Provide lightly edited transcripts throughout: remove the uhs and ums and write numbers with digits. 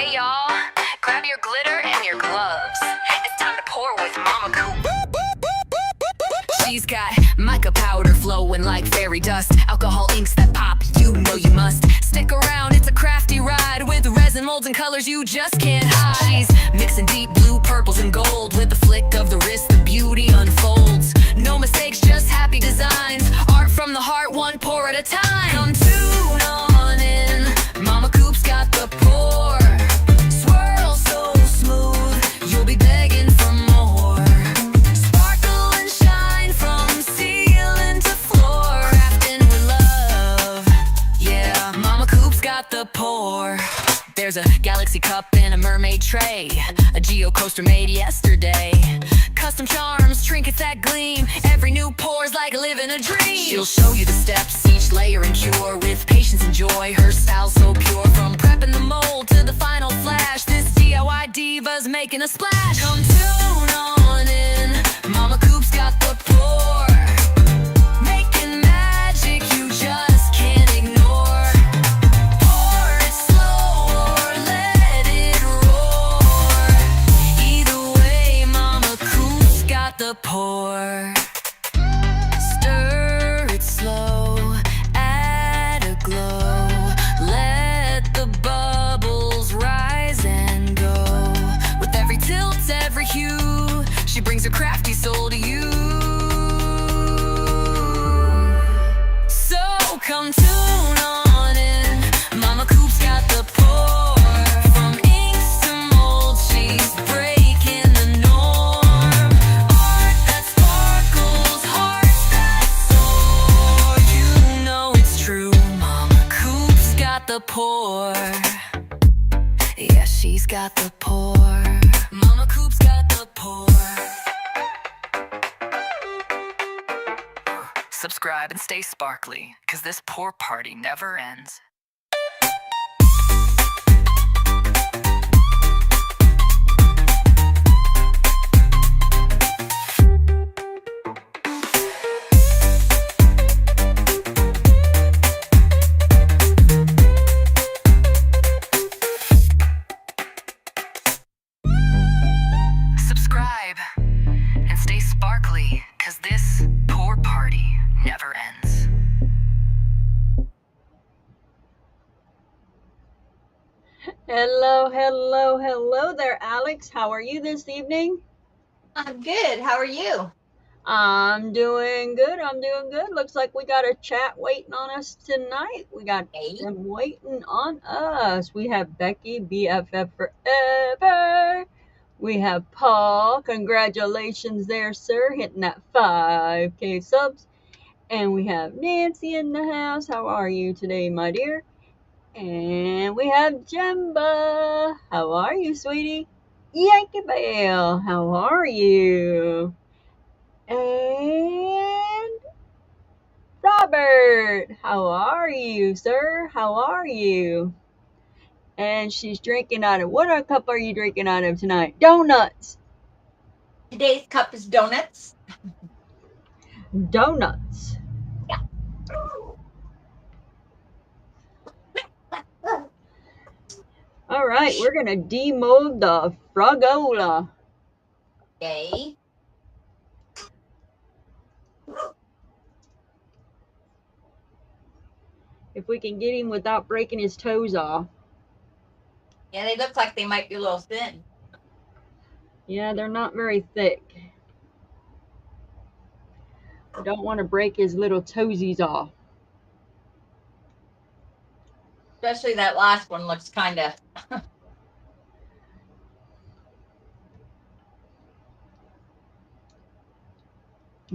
Hey y'all, grab your glitter and your gloves. It's time to pour with Momma Coop. She's got mica powder flowing like fairy dust, alcohol inks that pop, you know you must stick around. It's a crafty ride with resin molds and colors you just can't hide. She's mixing deep blue, purples, and gold. With a flick of the wrist, the beauty unfolds. No mistakes, just happy designs. Art from the heart, one pour at a time. Come tune on in, Momma Coop's got the pour. Swirl so smooth, you'll be begging for more. Sparkle and shine from ceiling to floor. Crafting with love, yeah, Momma Coop's got the pour. There's a galaxy cup and a mermaid tray, a geo coaster made yesterday. Custom charms, trinkets that gleam. Every new pour's like living a dream. She'll show you the steps, each layer and cure. With patience and joy, her style's so pure. From prepping the mold to the final flash, this DIY diva's making a splash. Come tune on in, Momma Coop's got the pour. Making magic you just can't ignore. Pour it slow or let it roar. Either way, Momma Coop's got the pour. Stir it slow, add a glow. Let the bubbles rise and go. With every tilt, every hue, she brings her crafty soul to you. So come tune on in, Momma Coop's got the pour. From inks to molds, she's breaking the norm. Art that sparkles, hearts that soar. You know it's true, Momma Coop's got the pour. Yeah, she's got the pour. Momma Coop's got the pour. Subscribe and stay sparkly, cause this pour party never ends. Subscribe and stay sparkly, cause this pour party never ends. Hello, hello, hello there, Alex. How are you this evening? I'm good. How are you? I'm doing good. I'm doing good. Looks like we got a chat waiting on us tonight. We got them waiting on us. We have Becky, BFF forever. We have Paul. Congratulations there, sir, hitting that 5K subs. And we have Nancy in the house. How are you today, my dear? And we have Jemba. How are you, sweetie? Yankee Bell. How are you? And Robert. How are you, sir? How are you? And she's drinking out of, what cup are you drinking out of tonight? Donuts. Today's cup is donuts. Donuts. Yeah. All right, we're going to demold the Fragola. Okay. If we can get him without breaking his toes off. Yeah, they look like they might be a little thin. Yeah, they're not very thick. I don't want to break his little toesies off. Especially that last one looks kind of... I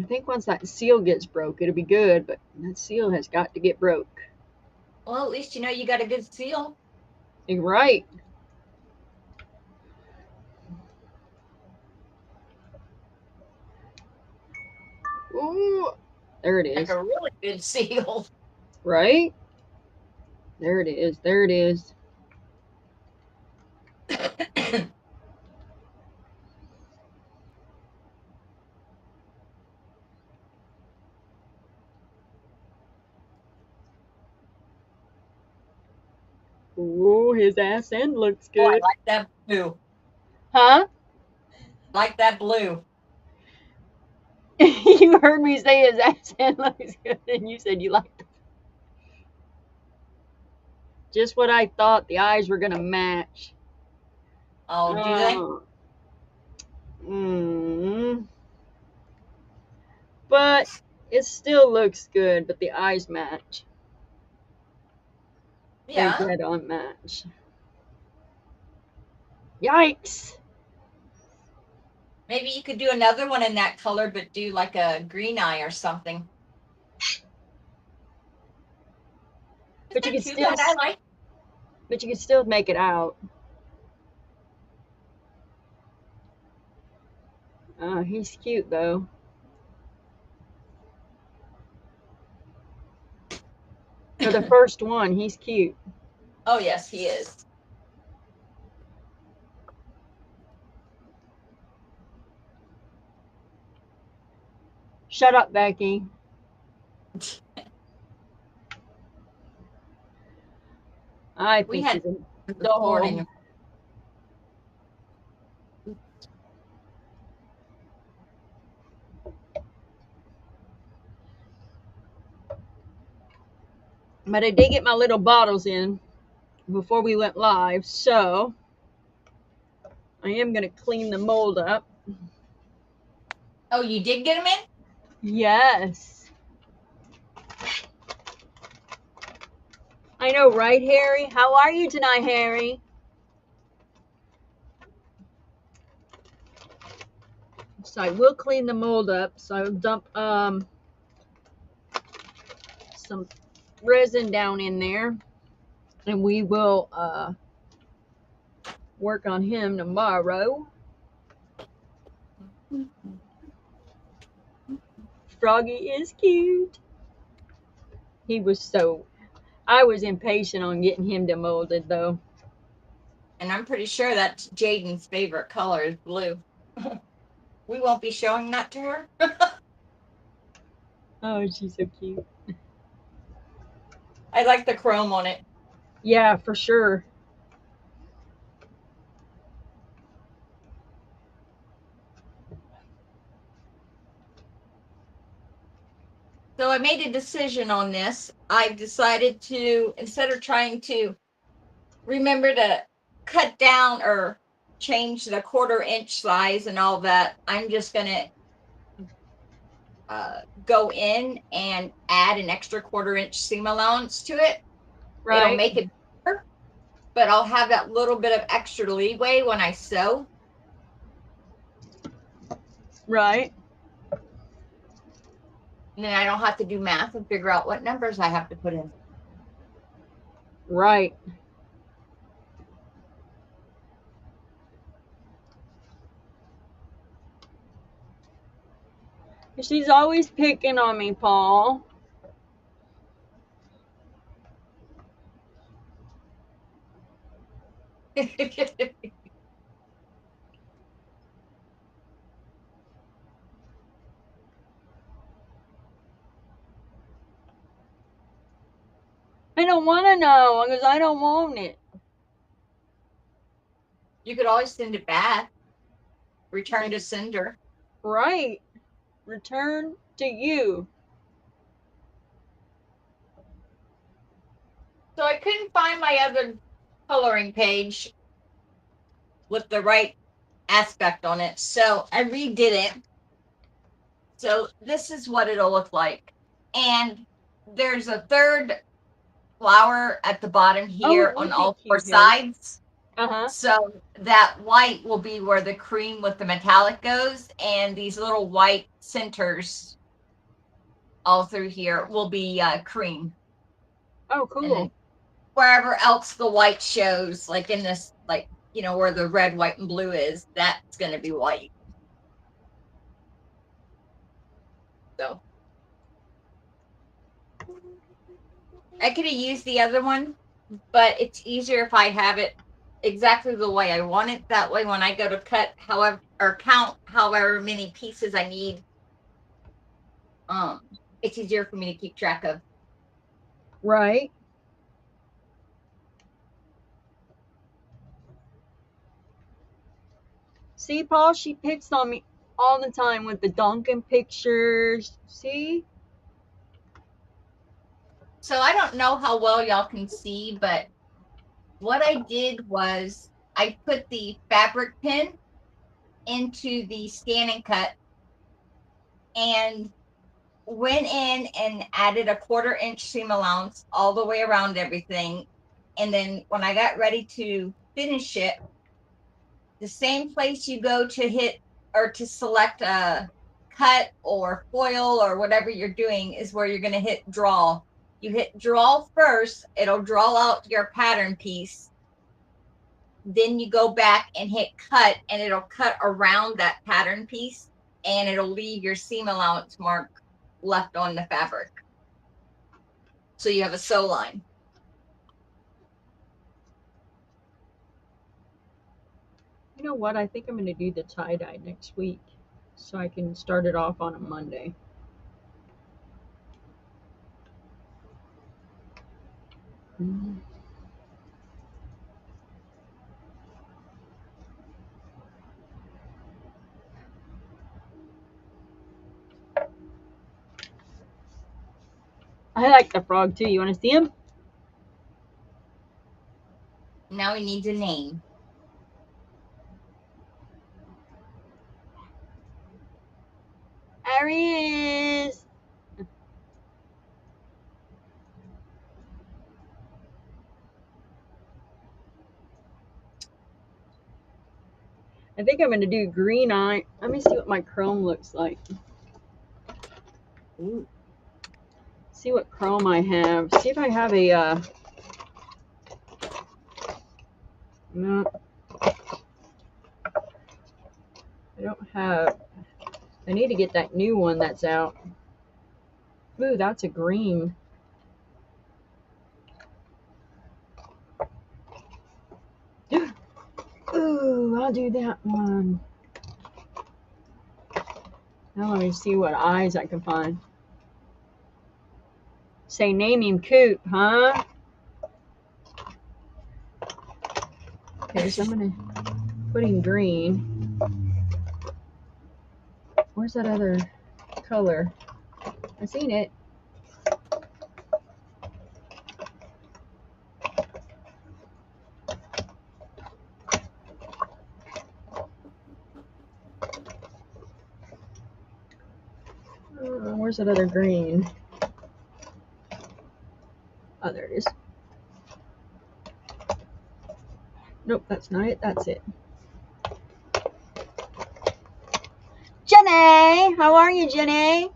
think once that seal gets broke, it'll be good, but that seal has got to get broke. Well, at least you know you got a good seal. You're right. Ooh, there it is. Like a really good seal. Right? There it is. There it is. Ooh, his ass end looks Oh, I good. like that blue. Huh? Like that blue. You heard me say his ass end looks good, and you said you liked it. Just what I thought. The eyes were gonna match. Oh, do they? Mm, but it still looks good. But the eyes match. They're Yeah. dead on match. Yikes! Maybe you could do another one in that color, but do like a green eye or something. But you Isn't can too still, bad. I like. make it out. He's cute though. For the first one, he's cute. Oh yes, he is. Shut up, Becky. I We think had he's a this dog. morning. But I did get my little bottles in before we went live, so I am gonna clean the mold up. Oh, you did get him in? Yes. I know, right, Harry? How are you tonight, Harry? So I will clean the mold up. So I'll dump some resin down in there, and we will work on him tomorrow. Froggy is cute. He was so. I was impatient on getting him demolded though. And I'm pretty sure that's Jaden's favorite color is blue. We won't be showing that to her. Oh, she's so cute. I like the chrome on it. Yeah, for sure. So I made a decision on this. I decided to, instead of trying to remember to cut down or change the 1/4 inch size and all that, I'm just going to go in and add an extra 1/4 inch seam allowance to it. It'll Right. make it better, but I'll have that little bit of extra leeway when I sew. Right. And then I don't have to do math and figure out what numbers I have to put in. Right. She's always picking on me, Paul. I don't want to know because I don't want it. You could always send it back, return to sender. Right. Return to you. So I couldn't find my other coloring page with the right aspect on it. So I redid it. So this is what it'll look like. And there's a third flower at the bottom Oh, here it on would be all 4 cute, Harry. sides. Uh-huh. So that white will be where the cream with the metallic goes, and these little white centers all through here will be cream. Oh, And then cool. wherever else the white shows, like in this, like, you know, where the red, white, and blue is, that's going to be white. So I could have used the other one, but it's easier if I have it exactly the way I want it. That way, when I go to cut, however, or count however many pieces I need, it's easier for me to keep track of. Right. See, Paul, she picks on me all the time with the Dunkin' pictures. See? So I don't know how well y'all can see, but what I did was I put the fabric pin into the scan and cut and went in and added a 1/4 inch seam allowance all the way around everything. And then when I got ready to finish it, the same place you go to hit or to select a cut or foil or whatever you're doing is where you're going to hit draw. You hit draw first, it'll draw out your pattern piece. Then you go back and hit cut and it'll cut around that pattern piece and it'll leave your seam allowance mark left on the fabric. So you have a sew line. You know what? I think I'm going to do the tie-dye next week so I can start it off on a Monday. I like the frog too. You want to see him? Now he needs a name. There he is. I think I'm going to do green eye. Let me see what my chrome looks like. Ooh. See what chrome I have. See if I have a, no. I don't have, I need to get that new one that's out. Ooh, that's a green. Ooh, I'll do that one. Now let me see what eyes I can find. Say, name him Coop, huh? Okay, so I'm gonna put him green. Where's that other color? I seen it. Where's that other green? Oh, there it is. Nope, that's not it. That's it. Jenny! How are you, Jenny?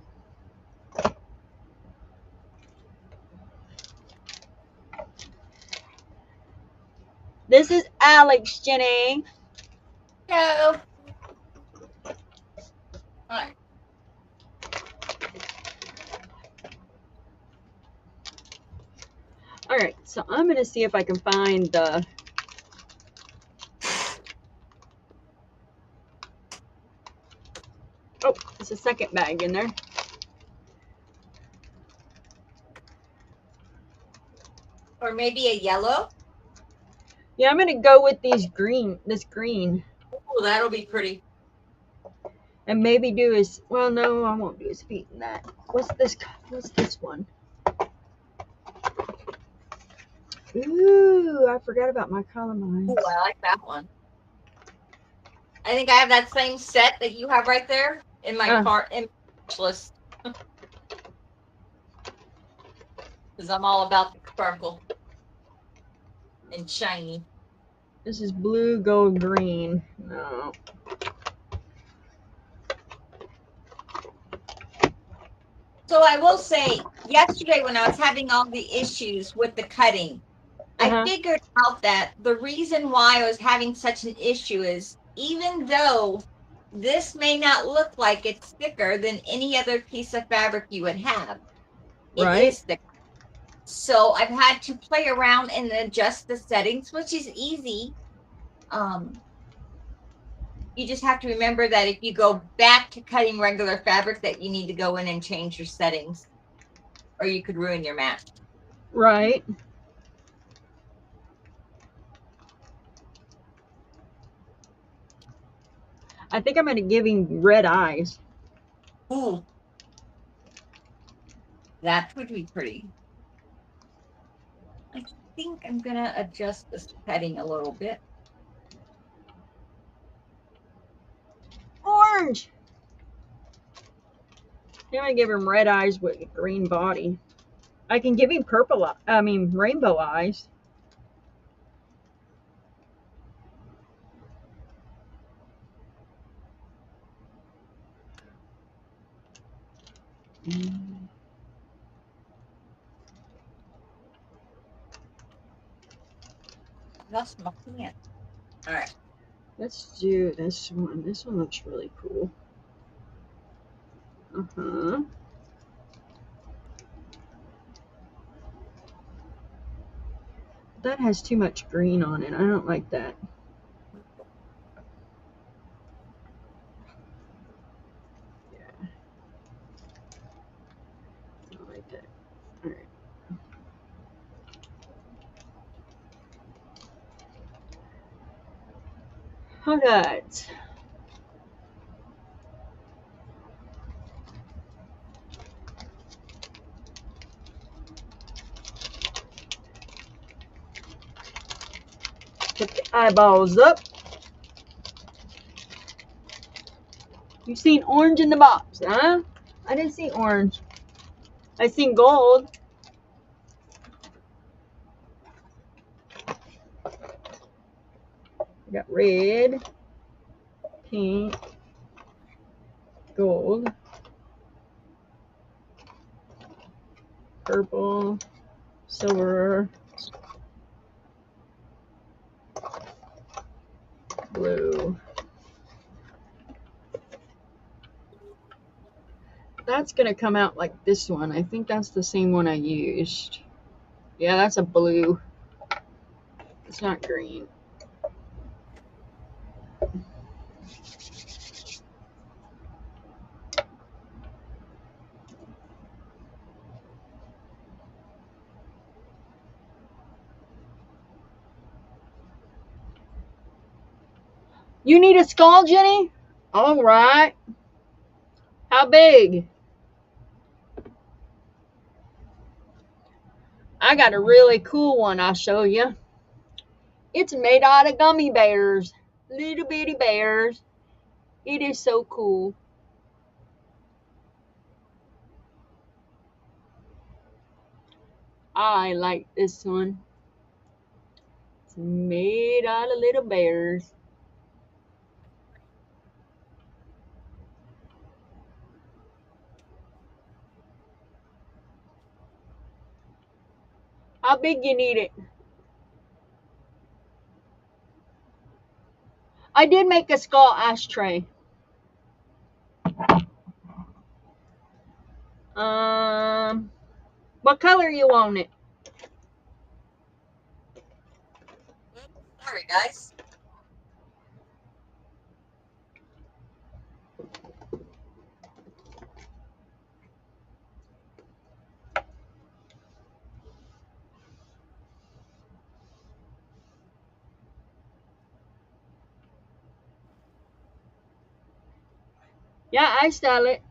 This is Alex, Jenny. Hello. All right. Alright, so I'm going to see if I can find the... Oh, there's a second bag in there. Or maybe a yellow. Yeah, I'm going to go with these green, this green. Oh, that'll be pretty. And maybe do his, well, no, I won't do his feet in that. What's this one? Ooh, I forgot about my color lines. Ooh, I like that one. I think I have that same set that you have right there in my cart in my list. Because I'm all about the sparkle and shiny. This is blue, gold, green. No. So I will say, yesterday when I was having all the issues with the cutting, I figured out that the reason why I was having such an issue is even though this may not look like it's thicker than any other piece of fabric you would have, it is thicker. So I've had to play around and adjust the settings, which is easy. You just have to remember that if you go back to cutting regular fabric that you need to go in and change your settings or you could ruin your match. Right. I think I'm going to give him red eyes. Ooh. That would be pretty. I think I'm going to adjust this heading a little bit. Orange! I'm going to give him red eyes with a green body. I can give him rainbow eyes. That's my plan. All right. Let's do this one. This one looks really cool. Uh-huh. That has too much green on it. I don't like that. Yeah. I don't like that. All right. All right. Put the eyeballs up. You've seen orange in the box, huh? I didn't see orange. I seen gold. I got red, pink, gold, purple, silver, blue. That's gonna come out like this one. I think that's the same one I used. Yeah, that's a blue. It's not green. You need a skull, Jenny? All right. How big? I got a really cool one I'll show you. It's made out of gummy bears. Little bitty bears. It is so cool. I like this one. It's made out of little bears. How big you need it? I did make a skull ashtray. What color you want it? Sorry, guys. Yeah, I style it.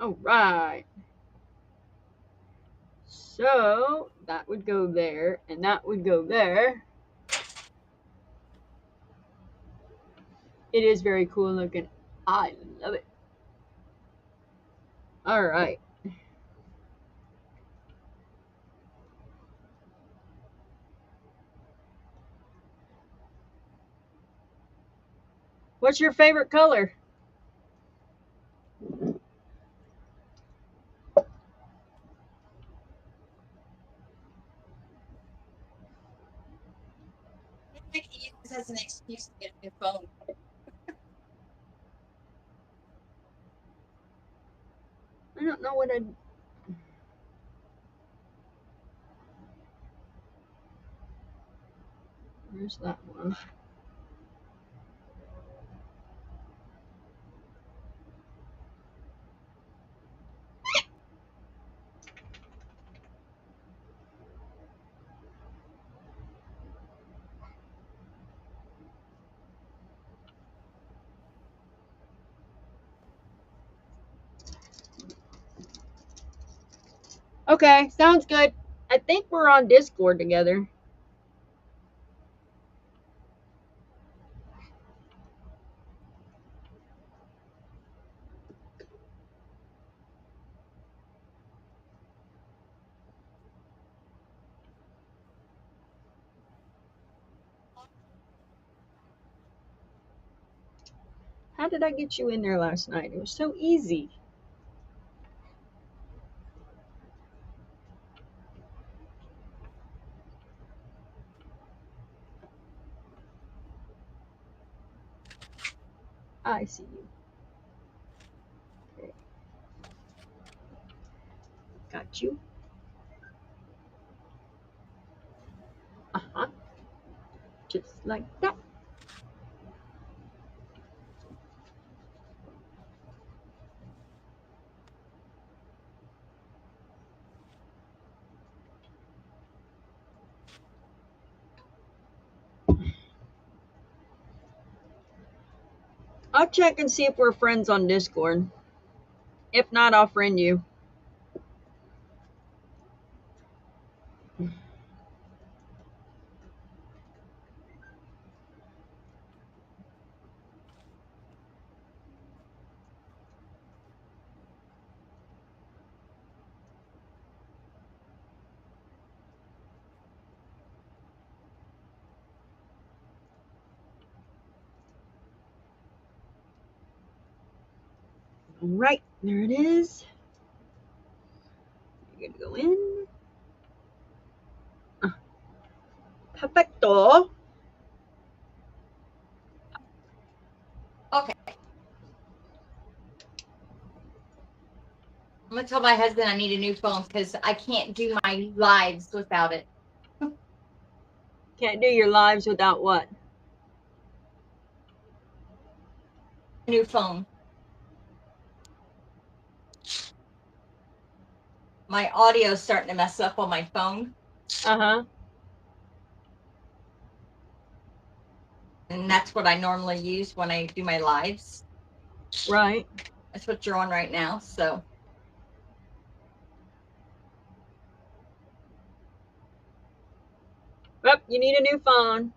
All right. So that would go there, and that would go there. It is very cool looking. I love it. All right. What's your favorite color? I can use this as an excuse to get a new phone. I don't know what I. Where's that one? Okay, sounds good. I think we're on Discord together. How did I get you in there last night? It was so easy. I see you. Okay. Got you. Uh-huh. Just like that. I'll check and see if we're friends on Discord. If not, I'll friend you. All right, there it is. You're gonna go in. Perfecto. Okay. I'm gonna tell my husband I need a new phone because I can't do my lives without it. Can't do your lives without what? New phone. My audio's starting to mess up on my phone, Uh-huh. and that's what I normally use when I do my lives. Right. That's what you're on right now. So Yep, you need a new phone.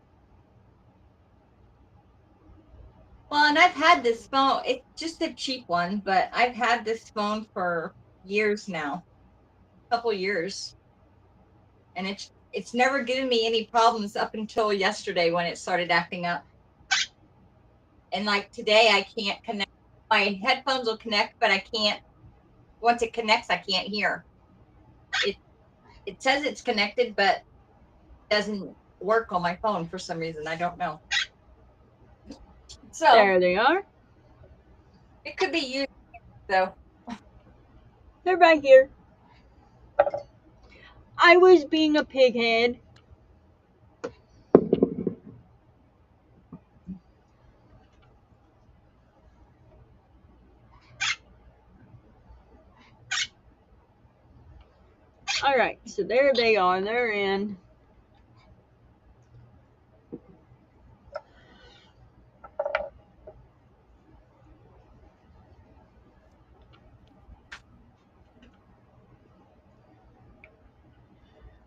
well, and I've had this phone. It's just a cheap one, but I've had this phone for years now, a couple years, and it's never given me any problems up until yesterday when it started acting up. And like today, I can't connect. My headphones will connect, but I can't. Once it connects, I can't hear. It says it's connected, but doesn't work on my phone for some reason. I don't know. So There they are. it could be used though. They're right here. I was being a pighead. All right, so there they are. They're in.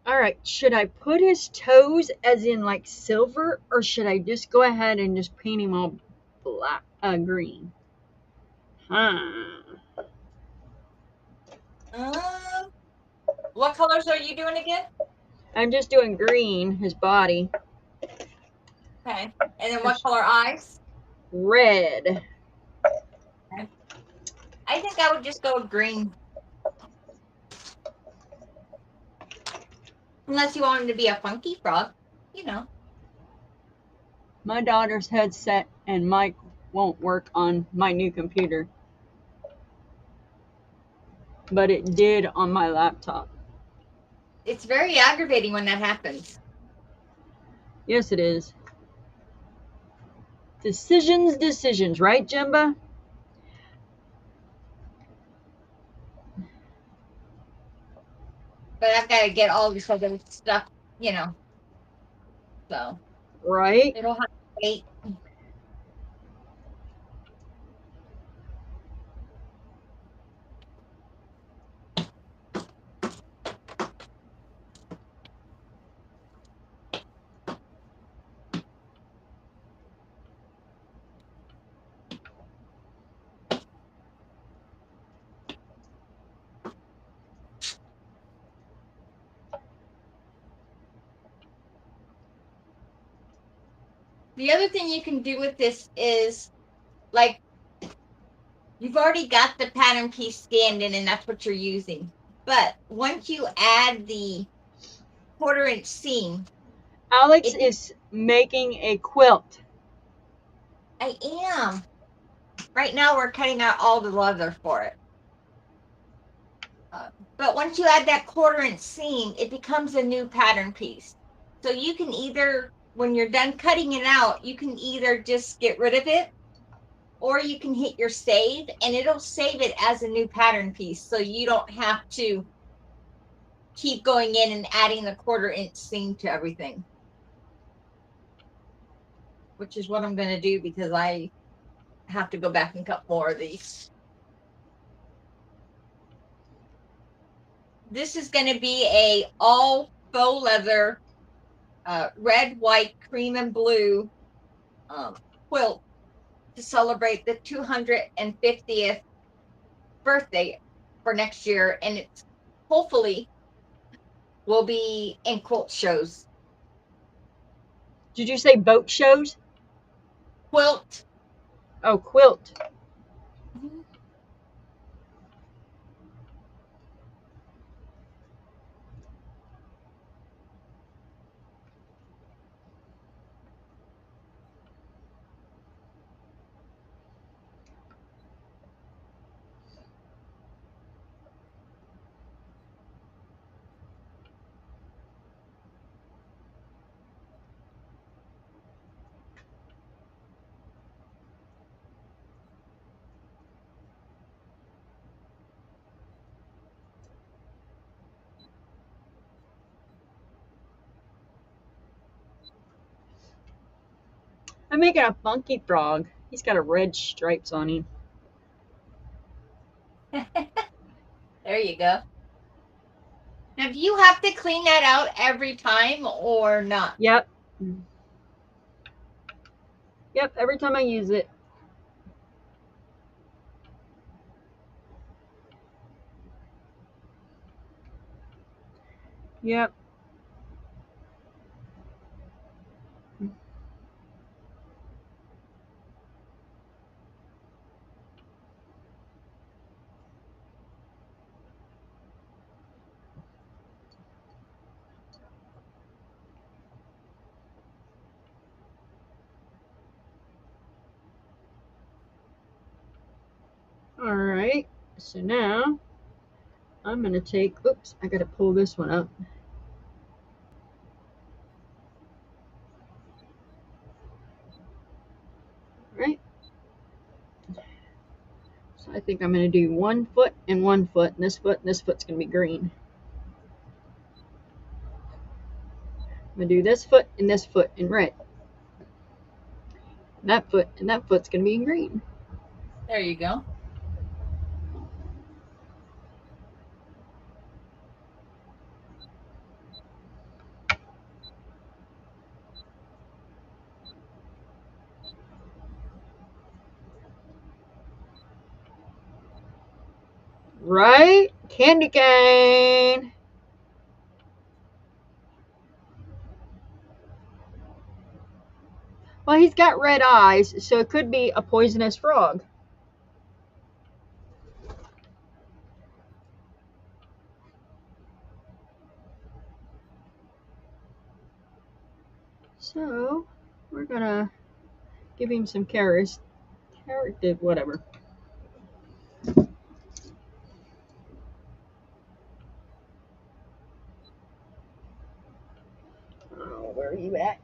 All right, should I put his toes as in like silver, or should I just go ahead and just paint him all black, green? Huh. Um, what colors are you doing again? I'm just doing green, his body. Okay, and then what color eyes? Red. Okay. I think I would just go with green. Unless you want him to be a funky frog, you know. My daughter's headset and mic won't work on my new computer, but it did on my laptop. It's very aggravating when that happens. Yes, it is. Decisions, right, Jimba? But I've got to get all this other stuff, you know. So Right? it'll have to wait. The other thing you can do with this is, like, you've already got the pattern piece scanned in and that's what you're using. But once you add the 1/4 inch seam, Alex is making a quilt. I am. Right now we're cutting out all the leather for it. But once you add that 1/4 inch seam, it becomes a new pattern piece. So you can either, when you're done cutting it out, you can either just get rid of it, or you can hit your save and it'll save it as a new pattern piece. So you don't have to keep going in and adding the 1/4 inch seam to everything. Which is what I'm going to do because I have to go back and cut more of these. This is going to be a all faux leather, red, white, cream, and blue quilt to celebrate the 250th birthday for next year, and it's hopefully will be in quilt shows. Did you say boat shows? Quilt. Oh, quilt. I'm making a funky frog. He's got a red stripes on him. There you go. Now, do you have to clean that out every time or not? Yep. Yep, every time I use it. Yep. All right. So now I'm going to take, oops, I got to pull this one up. Right. So I think I'm going to do 1 foot and 1 foot, and this foot's going to be green. I'm going to do this foot in red. And that foot's going to be in green. There you go. Right? Candy cane. Well, he's got red eyes, so it could be a poisonous frog. So we're gonna give him some carrots. Whatever. Oh, where are you at?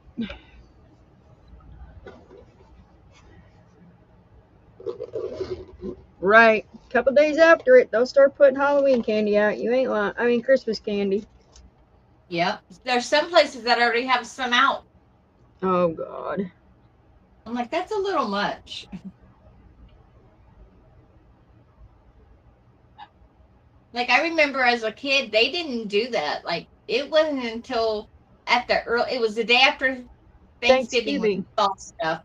Right. A couple days after it, they'll start putting Halloween candy out. You ain't lying. I mean, Christmas candy. Yep. There's some places that already have some out. Oh, God. I'm like, that's a little much. Like, I remember as a kid, they didn't do that. Like, it wasn't until it was the day after Thanksgiving when we saw stuff.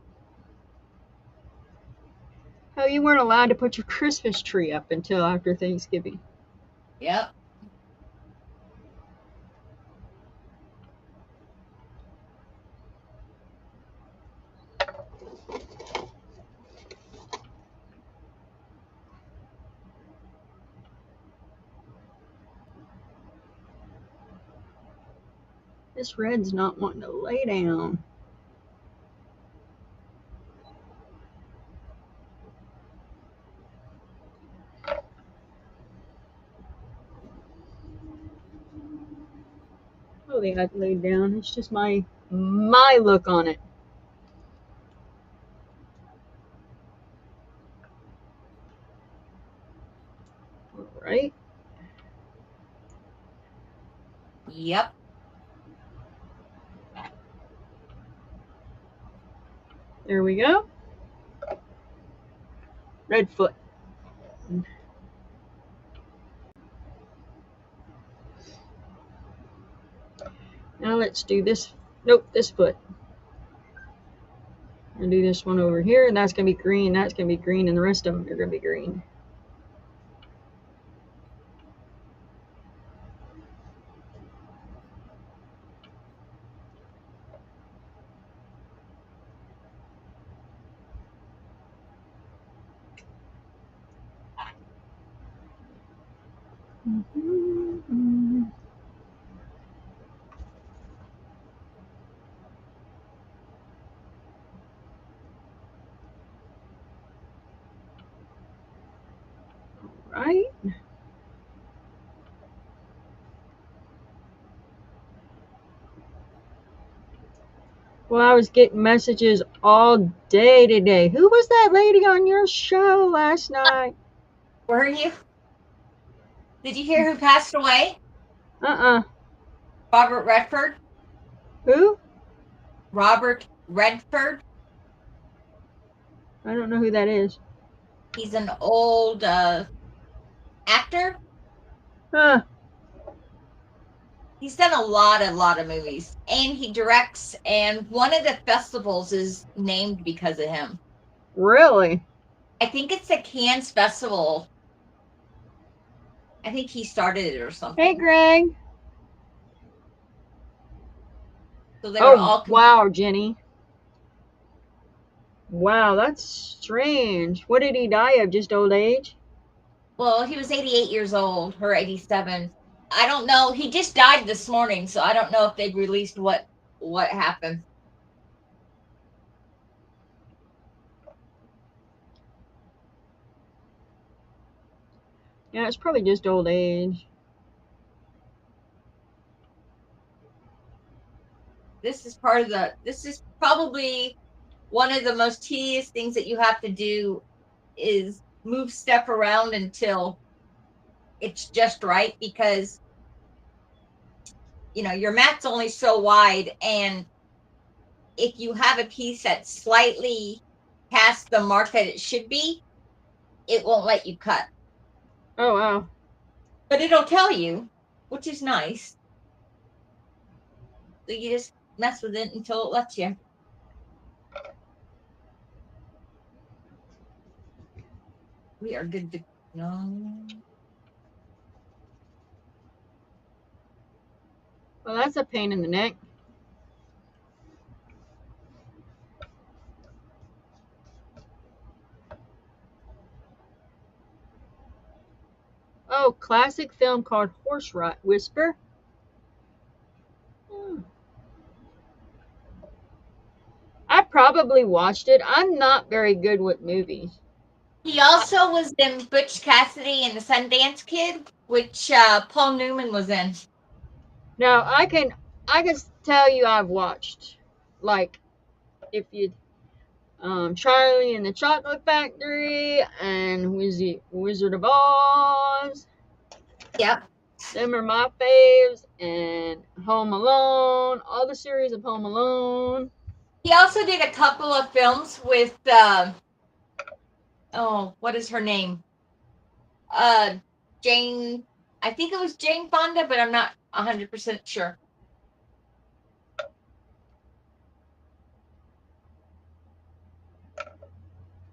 Oh, you weren't allowed to put your Christmas tree up until after Thanksgiving. Yep. This red's not wanting to lay down. Oh, they got laid down. It's just my look on it. All right. Yep. There we go. Red foot. Now let's do this. Nope, this foot. I'm gonna do this one over here, and that's gonna be green. That's gonna be green, and the rest of them are gonna be green. Right. Well, I was getting messages all day today. Who was that lady on your show last night? Were you? Did you hear who passed away? Robert Redford. Who? Robert Redford. I don't know who that is. He's an old actor. Huh. He's done a lot of movies, and he directs, and one of the festivals is named because of him. Really? I think it's the Cannes Festival. I think he started it or something. Hey, Greg. So they were all wow, Jenny. Wow, that's strange. What did he die of? Just old age? Well, he was 88 years old, or 87. I don't know. He just died this morning, so I don't know if they've released what happened. Yeah, it's probably just old age. This is probably one of the most tedious things that you have to do is move stuff around until it's just right, because your mat's only so wide, and if you have a piece that's slightly past the mark that it should be, it won't let you cut. Oh, wow. But it'll tell you, which is nice. So you just mess with it until it lets you. We are good to go. Well, that's a pain in the neck. Oh, classic film called Horse Whisper. I probably watched it. I'm not very good with movies. He also was in Butch Cassidy and the Sundance Kid, which Paul Newman was in. Now, I can tell you I've watched, like, if you Charlie and the Chocolate Factory and Wizard of Oz. Yep. Them are my faves. And Home Alone, all the series of Home Alone. He also did a couple of films with what is her name? Jane. I think it was Jane Fonda, but I'm not 100% sure.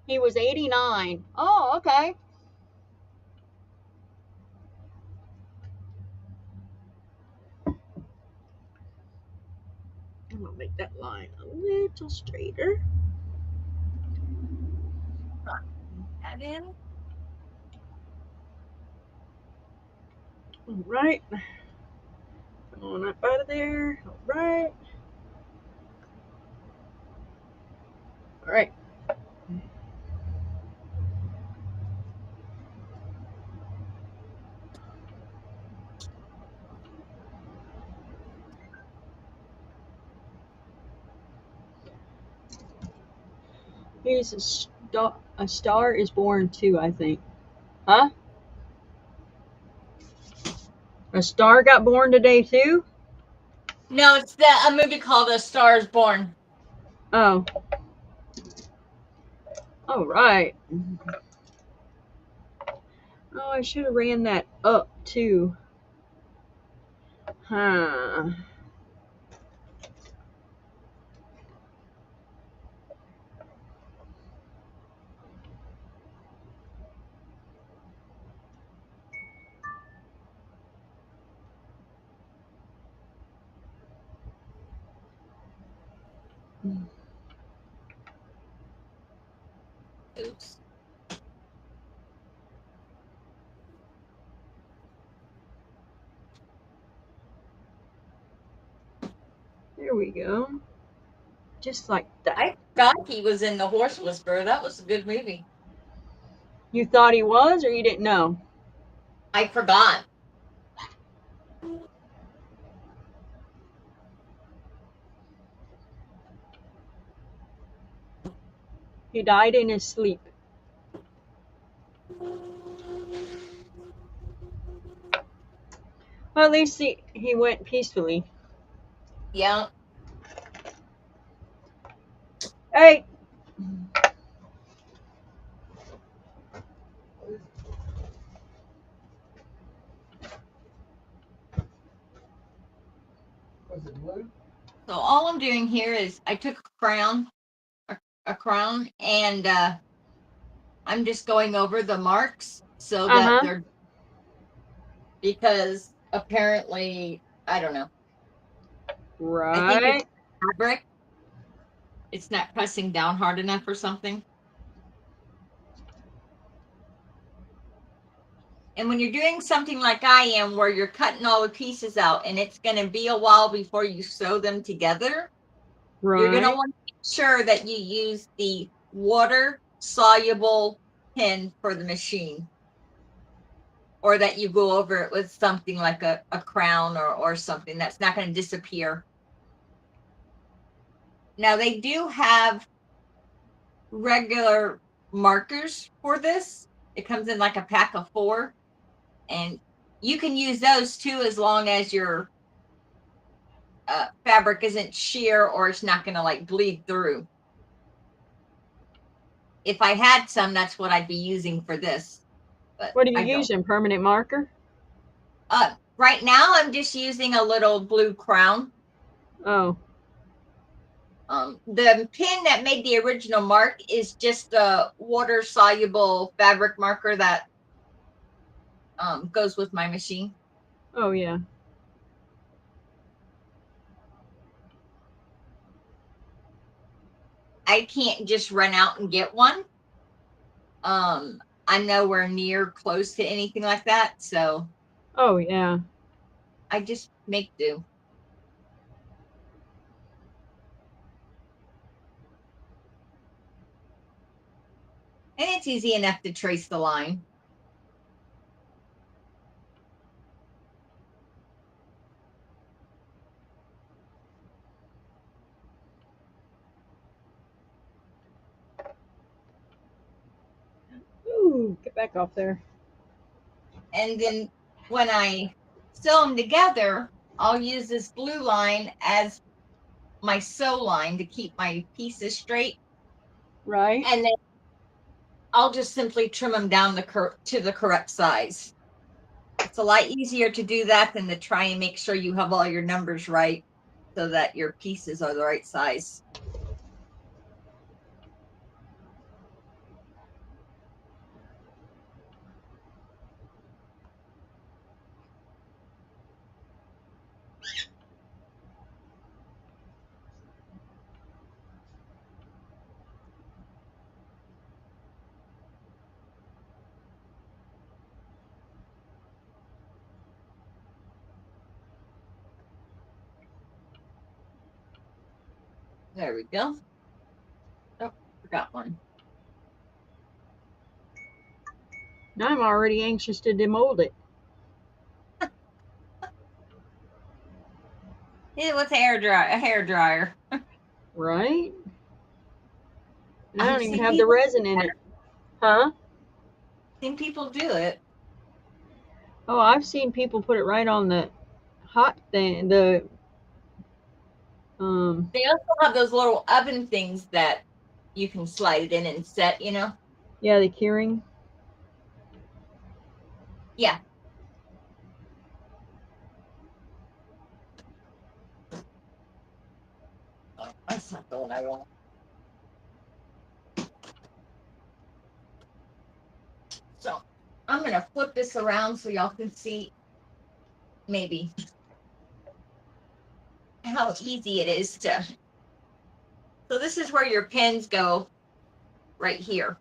He was 89. Oh, okay. I'm gonna make that line a little straighter. That in. All right. On up out of there. All right. All right. Here's a star. A star is born too, I think. Huh? A star got born today too? No, it's a movie called A Star Is Born. Oh. All right. Oh, I should have ran that up too. Huh. Oops. There we go. Just like that. I forgot he was in The Horse Whisperer. That was a good movie. You thought he was, or you didn't know? I forgot. He died in his sleep. Well, at least he went peacefully. Yeah. Hey! So all I'm doing here is I took a crown, and I'm just going over the marks so that they're, because apparently, I don't know. I think it's Right. fabric. It's not pressing down hard enough or something. And when you're doing something like I am, where you're cutting all the pieces out and it's going to be a while before you sew them together, you're going to Right. want to make sure that you use the water soluble pin for the machine, or that you go over it with something like a crown or something that's not going to disappear. Now, they do have regular markers for this. It comes in like a pack of 4, and you can use those too, as long as your fabric isn't sheer or it's not going to like bleed through. If I had some, that's what I'd be using for this, but What are you I don't. using? Permanent marker? Right now I'm just using a little blue crown. Oh. The pin that made the original mark is just a water soluble fabric marker that goes with my machine. Oh, yeah. I can't just run out and get one. I'm nowhere near close to anything like that, so Oh, yeah. I just make do. And it's easy enough to trace the line. Ooh, get back off there. And then when I sew them together, I'll use this blue line as my sew line to keep my pieces straight. Right. And then I'll just simply trim them down to the correct size. It's a lot easier to do that than to try and make sure you have all your numbers right so that your pieces are the right size. There we go. Oh, forgot one. Now I'm already anxious to demold it. It was a hair dryer. Right? And I I've don't even seen have the people, resin in it. Huh? do it. Oh, I've seen people put it right on the hot thing. They also have those little oven things that you can slide it in and set, you know? Yeah, the curing. Yeah. Oh, that's not the one I want. So I'm going to flip this around so y'all can see maybe how easy it is to. So this is where your pins go right here.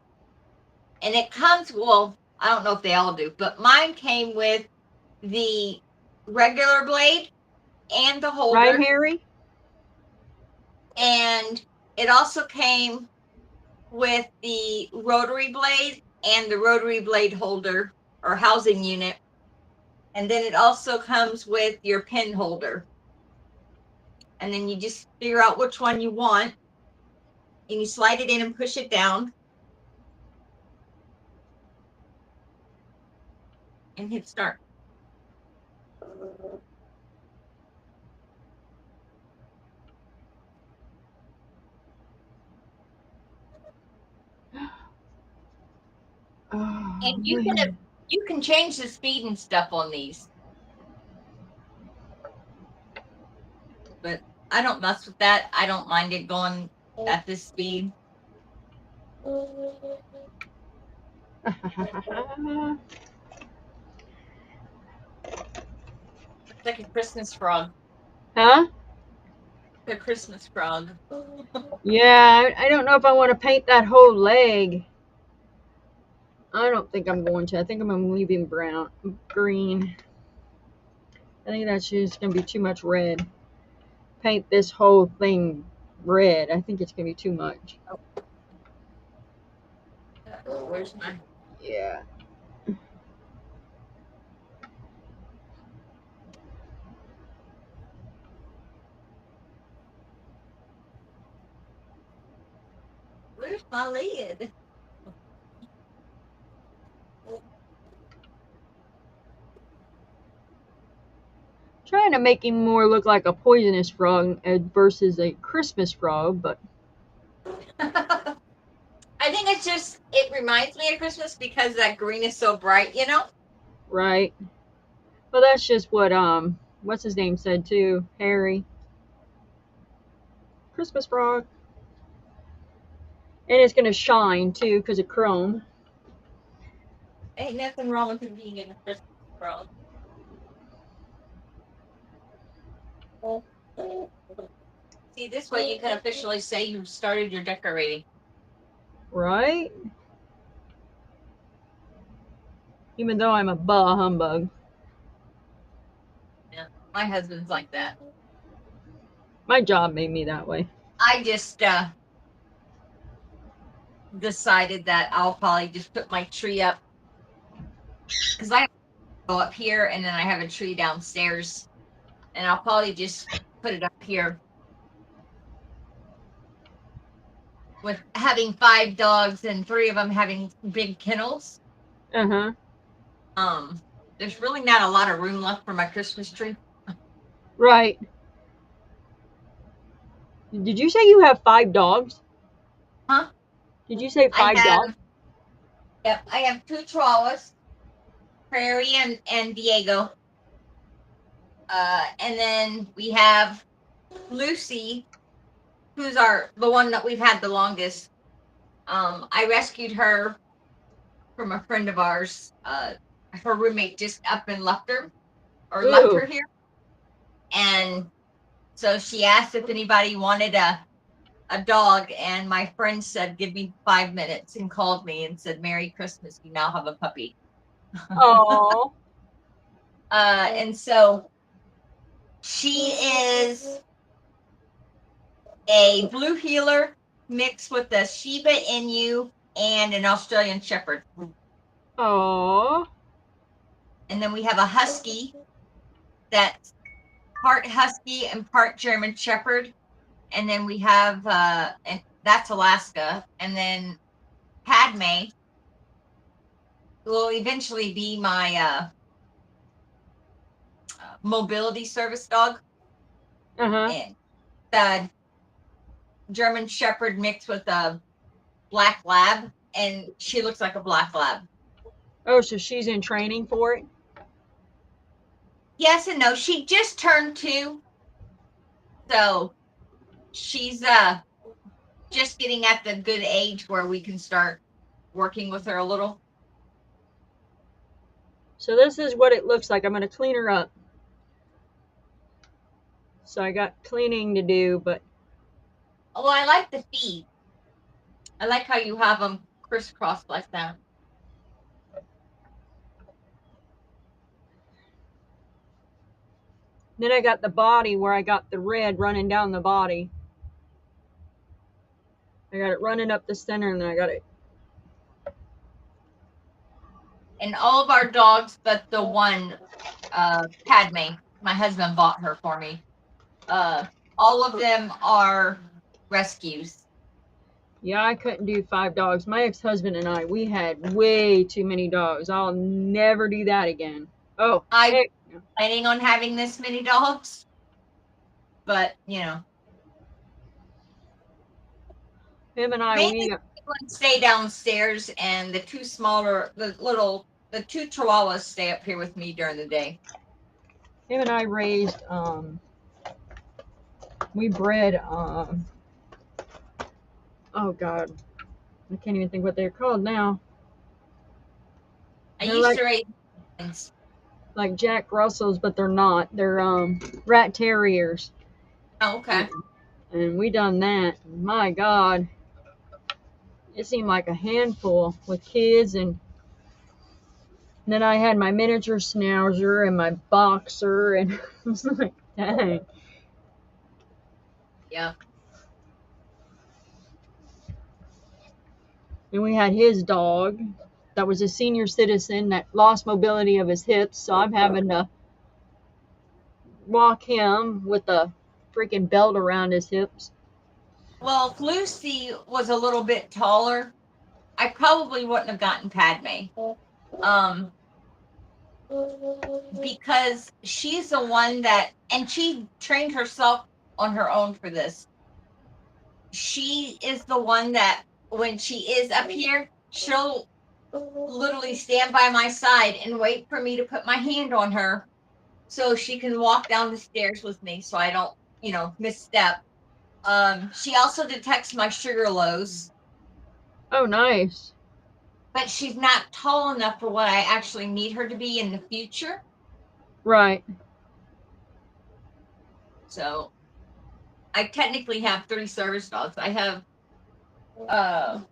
And it comes, well, I don't know if they all do, but mine came with the regular blade and the holder. Right, Harry? And it also came with the rotary blade and the rotary blade holder or housing unit. And then it also comes with your pin holder. And then you just figure out which one you want. And you slide it in and push it down. And hit start. Oh, And man. you can change the speed and stuff on these. But I don't mess with that. I don't mind it going at this speed. It's like a Christmas frog. Huh? The Christmas frog. Yeah, I don't know if I want to paint that whole leg. I don't think I'm going to. I think I'm leaving green. I think that's just going to be too much red. Paint this whole thing red. I think it's going to be too much. Where's my? Yeah. Where's my lid? Trying to make him more look like a poisonous frog versus a Christmas frog, but I think it's just, it reminds me of Christmas because that green is so bright, you know? right. Well, that's just what what's his name said too, Harry. Christmas frog. And it's gonna shine too because of chrome. Ain't nothing wrong with it being in a Christmas frog. See, this way you can officially say you've started your decorating. Right? Even though I'm a bah humbug. Yeah, my husband's like that. My job made me that way. I just decided that I'll probably just put my tree up because I go up here and then I have a tree downstairs, and I'll probably just put it up here. With having 5 dogs and 3 of them having big kennels, Uh-huh. there's really not a lot of room left for my Christmas tree. Right. Did you say you have 5 dogs? Huh? Did you say 5 dogs? Yep, I have 2 chihuahuas, Prairie and Diego. And then we have Lucy, who's the one that we've had the longest. I rescued her from a friend of ours. Her roommate just up and left her Ooh. here. And so she asked if anybody wanted a dog, and my friend said, "Give me 5 minutes," and called me and said, "Merry Christmas, you now have a puppy." Oh. And so she is a blue heeler mixed with a Shiba Inu and an Australian Shepherd. Oh. And then we have a Husky that's part Husky and part German Shepherd. And then we have, and that's Alaska. And then Padme will eventually be my mobility service dog. Uh-huh. And the German Shepherd mixed with a black lab, and she looks like a black lab. Oh, so she's in training for it? Yes and no. She just turned 2. So she's just getting at the good age where we can start working with her a little. So this is what it looks like. I'm going to clean her up. So I got cleaning to do, but... Oh, I like the feet. I like how you have them crisscrossed like that. Then I got the body where I got the red running down the body. I got it running up the center, and then I got it. And all of our dogs, but the one, Padme, my husband bought her for me. All of them are rescues. Yeah, I couldn't do 5 dogs. My ex-husband and I, we had way too many dogs. I'll never do that again. Oh, I'm planning on having this many dogs, but you know, him and I, mainly we stay downstairs, and the 2 smaller, the 2 chihuahuas stay up here with me during the day. him and I raised, we bred, oh God, I can't even think what they're called now. I They're used like, to raise things. like Jack Russells, but they're not. They're rat terriers. Oh, okay. And we done that. My God, it seemed like a handful with kids, and then I had my miniature schnauzer and my boxer, and it was like, dang. Yeah. And we had his dog that was a senior citizen that lost mobility of his hips, so I'm having to walk him with a freaking belt around his hips. Well, if Lucy was a little bit taller, I probably wouldn't have gotten Padme. Because she's the one that, and she trained herself on her own for this. She is the one that, when she is up here, she'll literally stand by my side and wait for me to put my hand on her so she can walk down the stairs with me so I don't, misstep. She also detects my sugar lows. Oh, nice. But she's not tall enough for what I actually need her to be in the future. Right. So I technically have 3 service dogs. I have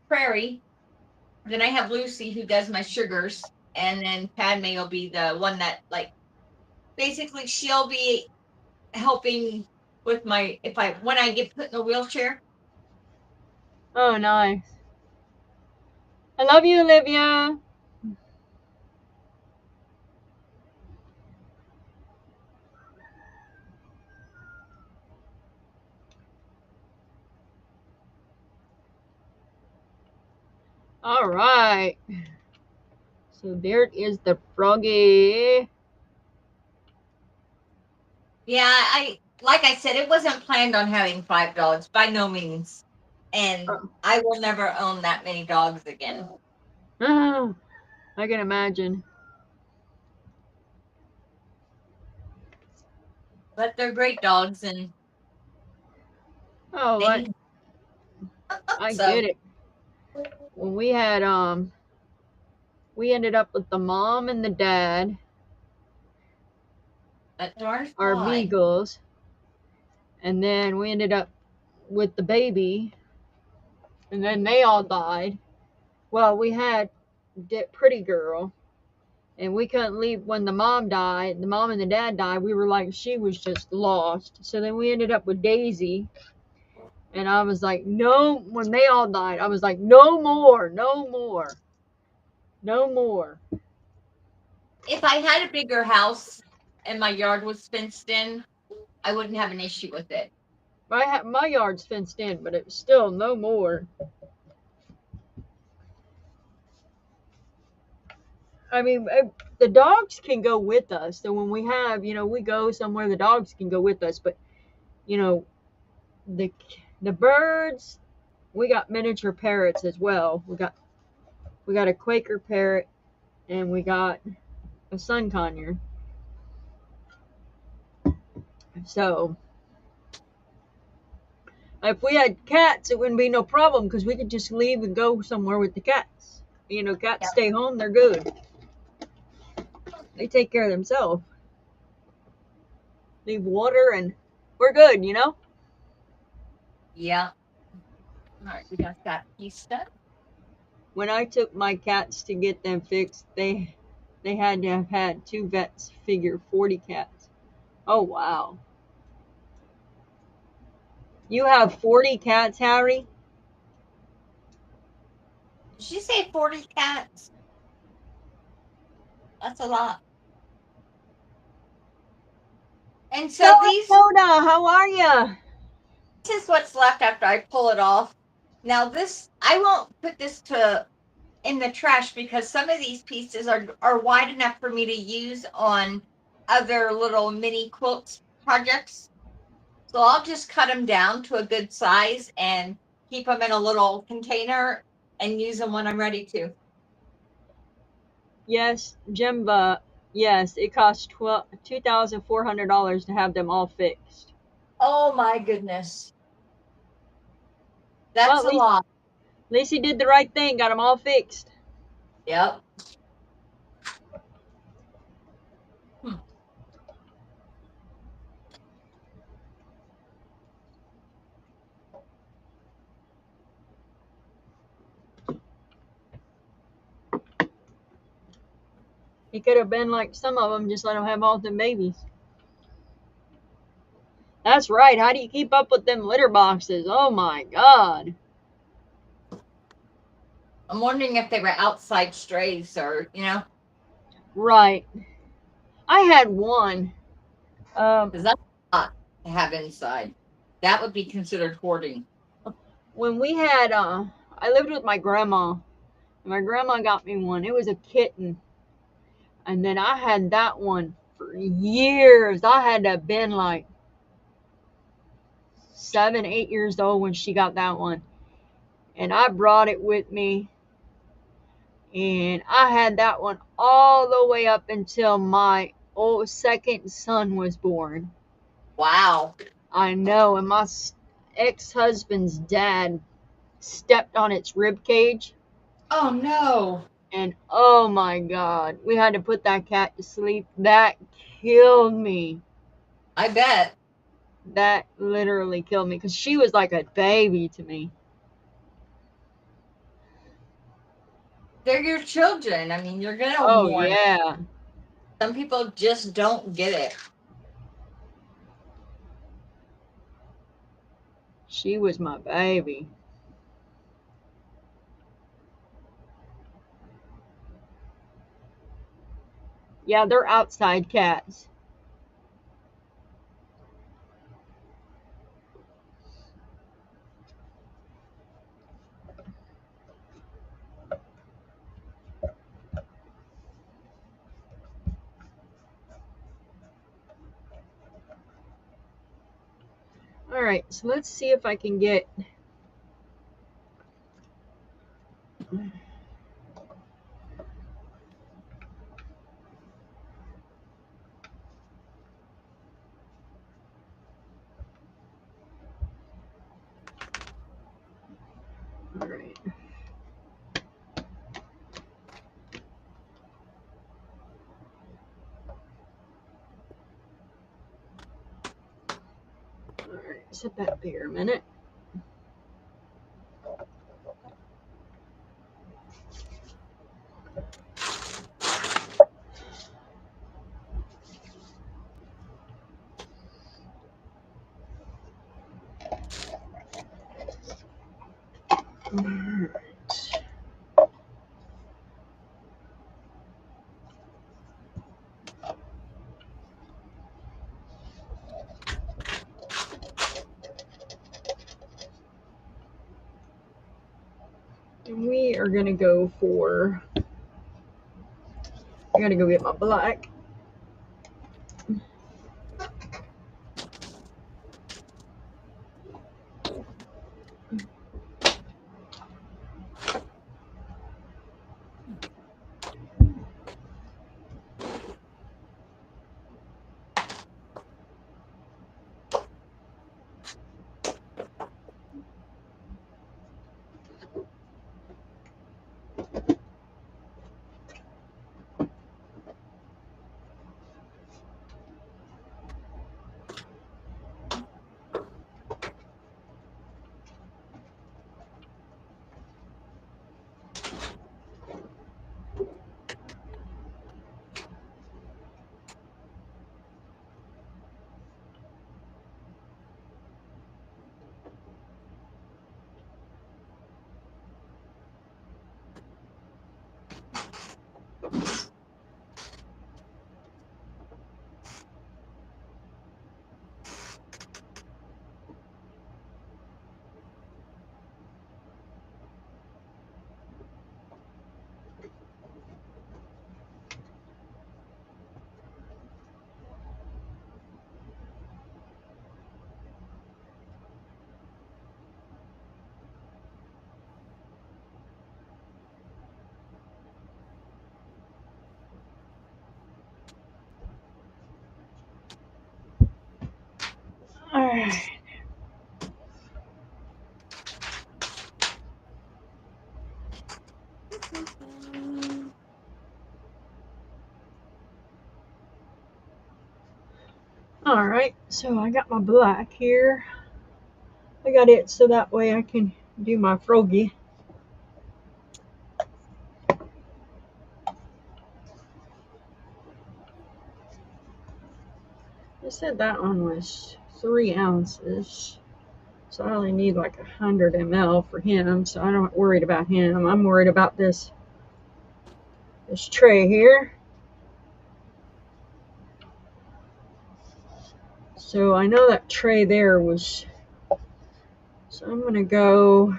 Prairie, then I have Lucy who does my sugars, and then Padme will be the one that, like, basically she'll be helping with my, when I get put in a wheelchair. Oh, nice. I love you, Olivia. All right. So there is the froggy. Yeah, like I said, it wasn't planned on having 5 dogs, by no means. And I will never own that many dogs again. Oh, I can imagine. But they're great dogs, and Oh, they I so, get it. When we had we ended up with the mom and the dad, that darn our fly. beagles, and then we ended up with the baby, and then they all died. Well, we had Pretty Girl, and we couldn't leave when the mom died. The mom and the dad died. We were like, she was just lost. So then we ended up with Daisy, And I was like, no, when they all died, I was like, no more, no more, no more. If I had a bigger house and my yard was fenced in, I wouldn't have an issue with it. My yard's fenced in, but it's still no more. I mean, the dogs can go with us. So when we have, we go somewhere, the dogs can go with us. But, you know, the the birds, we got miniature parrots as well. We got a Quaker parrot, and we got a sun conure. So if we had cats, it wouldn't be no problem because we could just leave and go somewhere with the cats. Cats Yeah. stay home; they're good. They take care of themselves. Leave water, and we're good. Yeah. All right, we got that piece done. When I took my cats to get them fixed, they had to have had 2 vets figure 40 cats. Oh wow! You have 40 cats, Harry? Did you say 40 cats? That's a lot. And so Soda, how are ya? this is what's left after I pull it off. Now this, I won't put this in the trash because some of these pieces are wide enough for me to use on other little mini quilts projects. So I'll just cut them down to a good size and keep them in a little container and use them when I'm ready to. Yes, Jimba. Yes, it costs $2,400 to have them all fixed. Oh my goodness. That's Well, a lot. at least he did the right thing, got them all fixed. Yep. He could have been like some of them, just let them have all them babies. That's right. How do you keep up with them litter boxes? Oh my God. I'm wondering if they were outside strays or, Right. I had one. because that's a lot to have inside. That would be considered hoarding. When we had, I lived with my grandma, and my grandma got me one. It was a kitten. And then I had that one for years. I had to have been like 7, 8 years old when she got that one. And I brought it with me. And I had that one all the way up until my second son was born. Wow. I know. And my ex-husband's dad stepped on its rib cage. Oh no. And oh my God, we had to put that cat to sleep. That killed me. I bet. That literally killed me because she was like a baby to me. They're your children. I mean, you're gonna Oh mourn. yeah, Some people just don't get it. she was my baby. Yeah, they're outside cats. All right, so let's see if I can get. All right. All right, set that there a minute. And we are gonna go for, I gotta go get my black. Alright. Alright, so I got my black here. I got it so that way I can do my froggy. I said that one was 3 ounces. So I only need like 100 ml for him, so I'm not worried about him. I'm worried about this tray here. So I know that tray there was, so I'm gonna go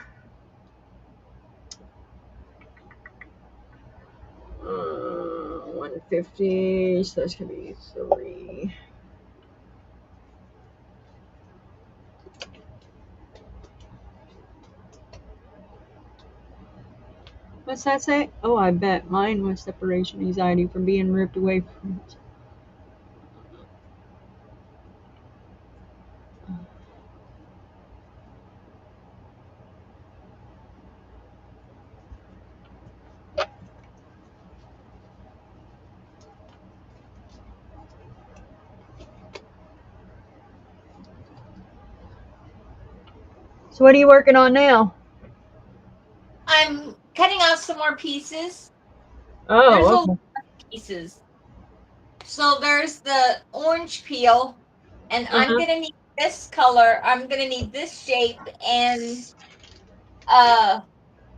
150, so that's gonna be 3. What's that say? Oh, I bet mine was separation anxiety from being ripped away from it. So what are you working on now? I'm cutting off some more pieces. There's Oh, a okay. lot of pieces. So there's the orange peel, and I'm Uh-huh. gonna need this color. I'm gonna need this shape, and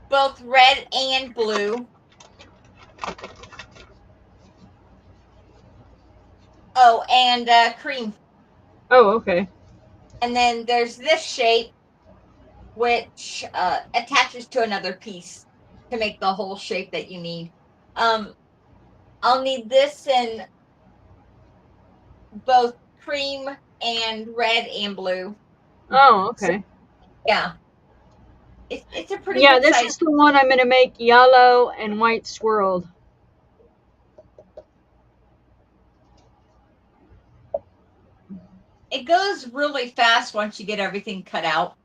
both red and blue. Oh, and cream. Oh, okay. And then there's this shape, which attaches to another piece to make the whole shape that you need. I'll need this in both cream and red and blue. Oh, So, okay. yeah, it's a pretty Yeah, good this size. is the one I'm gonna make yellow and white swirled. It goes really fast once you get everything cut out.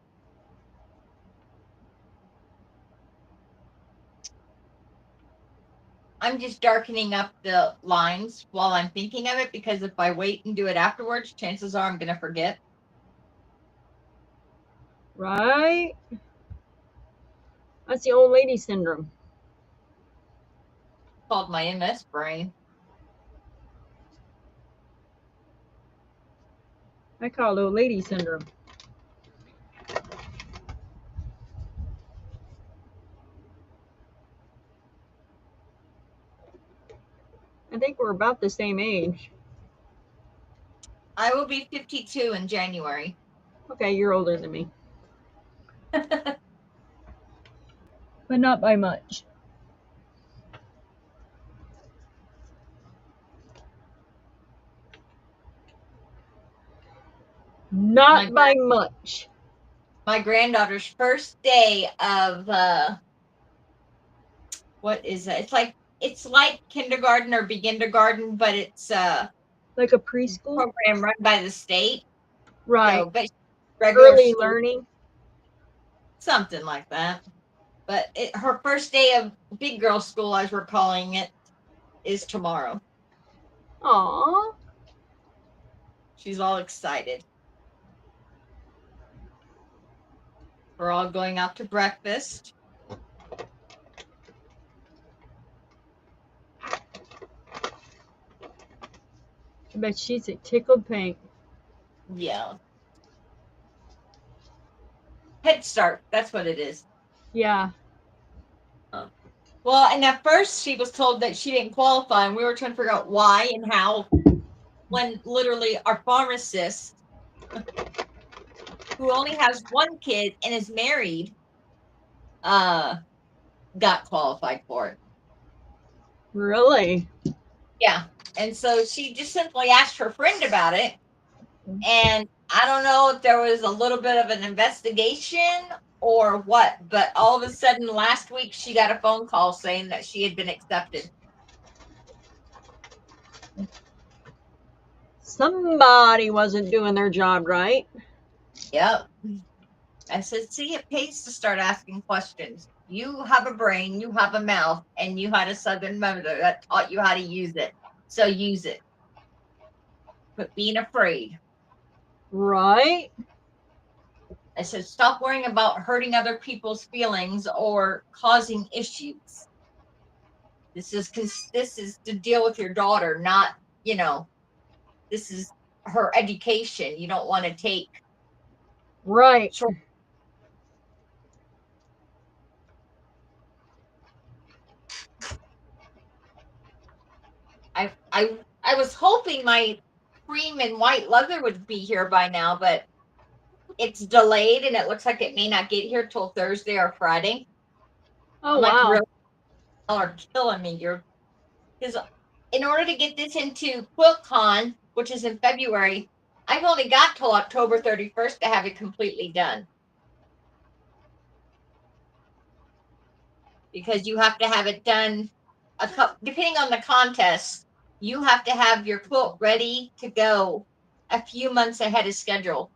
I'm just darkening up the lines while I'm thinking of it, because if I wait and do it afterwards, chances are I'm going to forget. Right? That's the old lady syndrome. Called my MS brain. I call it old lady syndrome. I think we're about the same age. I will be 52 in January. Okay, you're older than me. But not by much. Not by much. My granddaughter's first day of what is it? It's like kindergarten or begindergarten, but it's Like a preschool? program run by the state. Right. So, but regular Early school, learning. something like that. But her first day of big girl school, as we're calling it, is tomorrow. Aww. She's all excited. We're all going out to breakfast. I bet she's tickled pink. Yeah. Head Start. That's what it is. Yeah. Well, and at first she was told that she didn't qualify, and we were trying to figure out why and how, when literally our pharmacist, who only has one kid and is married, got qualified for it. Really? Yeah. And so she just simply asked her friend about it. And I don't know if there was a little bit of an investigation or what, but all of a sudden last week she got a phone call saying that she had been accepted. Somebody wasn't doing their job right. Yep. I said, see, it pays to start asking questions. You have a brain, you have a mouth, and you had a Southern mother that taught you how to use it. So use it. Quit being afraid. Right? I said, stop worrying about hurting other people's feelings or causing issues. This is to deal with your daughter, not, this is her education. You don't want to take Right. short. I was hoping my cream and white leather would be here by now, but it's delayed and it looks like it may not get here till Thursday or Friday. Oh, I'm like, wow. really? Y'all are killing me. Because in order to get this into QuiltCon, which is in February, I've only got till October 31st to have it completely done. Because you have to have it done, depending on the contest, you have to have your quilt ready to go a few months ahead of schedule.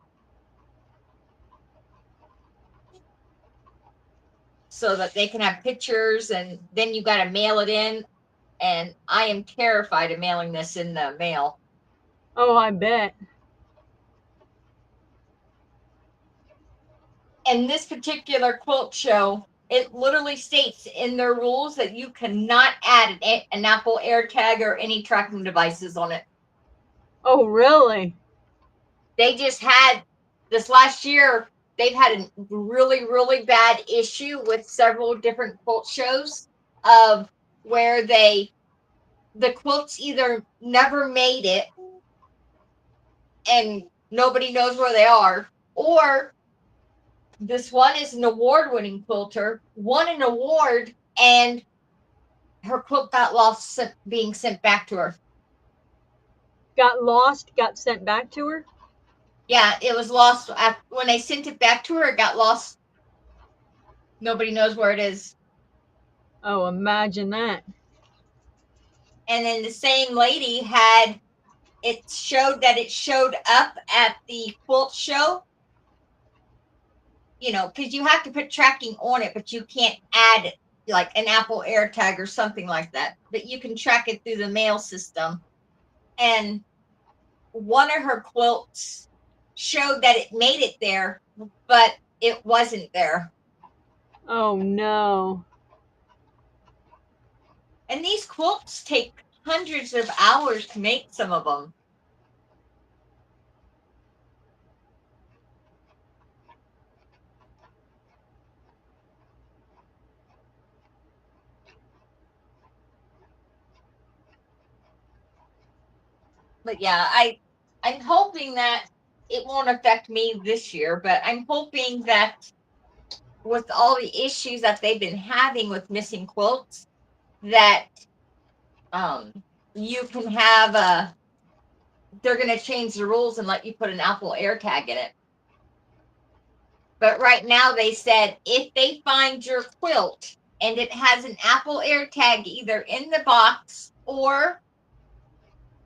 So that they can have pictures, and then you got to mail it in. And I am terrified of mailing this in the mail. Oh, I bet. And this particular quilt show, it literally states in their rules that you cannot add an Apple AirTag or any tracking devices on it. Oh, really? They just had this last year, they've had a really, really bad issue with several different quilt shows of where the quilts either never made it and nobody knows where they are, or this one is an award-winning quilter, won an award, and her quilt got lost being sent back to her. Got lost, got sent back to her? Yeah, it was lost. When they sent it back to her, it got lost. Nobody knows where it is. Oh, imagine that. And then the same lady had, it showed that it showed up at the quilt show, because you have to put tracking on it, but you can't add like an Apple AirTag or something like that. But you can track it through the mail system. And one of her quilts showed that it made it there, but it wasn't there. Oh, no. And these quilts take hundreds of hours to make, some of them. But yeah, I'm hoping that it won't affect me this year, but I'm hoping that with all the issues that they've been having with missing quilts, that you can have they're going to change the rules and let you put an Apple AirTag in it. But right now they said if they find your quilt and it has an Apple AirTag either in the box or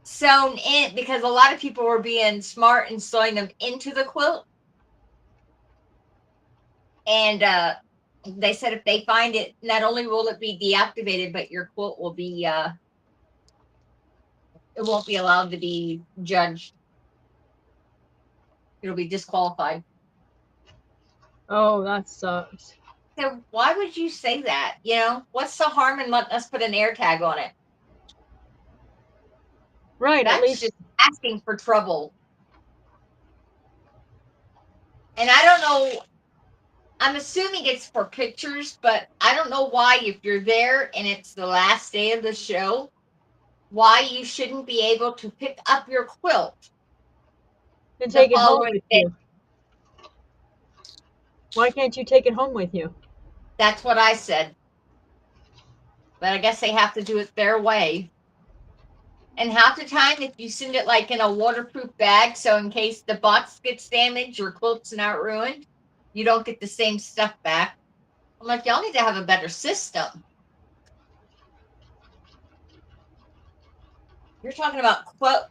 sewn in, because a lot of people were being smart and sewing them into the quilt. And they said if they find it, not only will it be deactivated, but your quilt will be it won't be allowed to be judged. It'll be disqualified. Oh, that sucks. So why would you say that? You know, what's the harm in letting us put an AirTag on it? Right, at That's least just asking for trouble. And I don't know, I'm assuming it's for pictures, but I don't know why, if you're there and it's the last day of the show, why you shouldn't be able to pick up your quilt and the take it home following with day. you. Why can't you take it home with you? That's what I said. But I guess they have to do it their way. And half the time, if you send it like in a waterproof bag, so in case the box gets damaged, your quilt's not ruined, you don't get the same stuff back. I'm like, y'all need to have a better system. You're talking about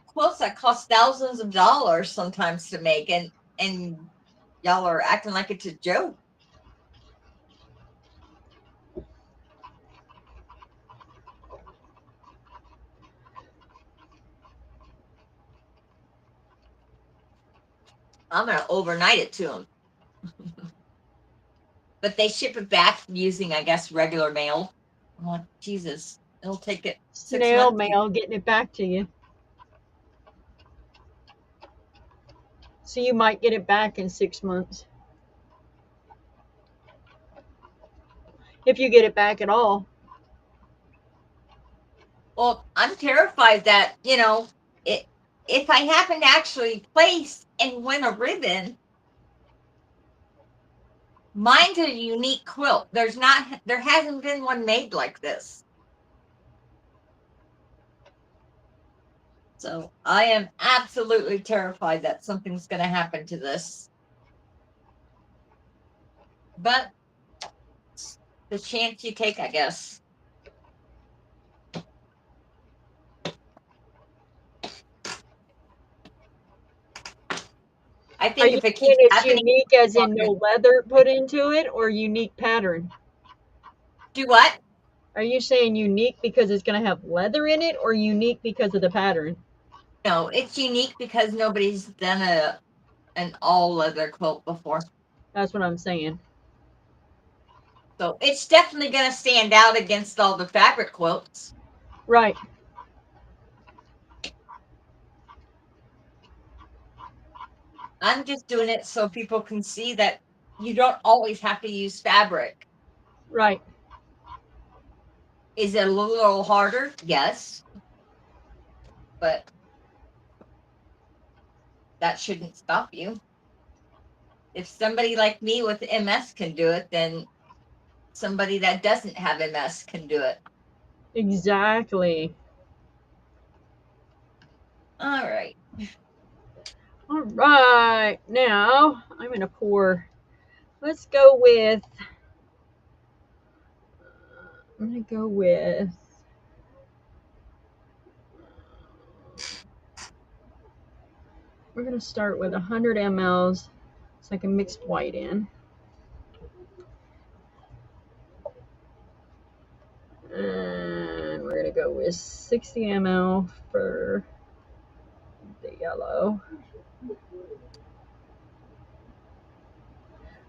quilts that cost thousands of dollars sometimes to make, and y'all are acting like it's a joke. I'm gonna overnight it to them. But they ship it back using, I guess, regular mail. I'm like, Jesus, it'll take it 6 Snail months. mail getting it back to you. So you might get it back in 6 months. If you get it back at all. Well, I'm terrified that, you know, if I happen to actually place and win a ribbon, mine's a unique quilt. There hasn't been one made like this. So I am absolutely terrified that something's going to happen to this. But the chance you take, I guess. I Are think you if it saying keeps it's happening, unique as in no leather put into it or unique pattern? do what? Are you saying unique because it's going to have leather in it or unique because of the pattern? No, it's unique because nobody's done an all leather quilt before. That's what I'm saying. So it's definitely going to stand out against all the fabric quilts. Right. I'm just doing it so people can see that you don't always have to use fabric. Right. Is it a little harder? Yes. But that shouldn't stop you. If somebody like me with MS can do it, then somebody that doesn't have MS can do it. Exactly. All right. All right. Now I'm going to pour. Let's go with. I'm going to go with. We're going to start with 100 mLs so I can mix white in. And we're going to go with 60 ml for the yellow.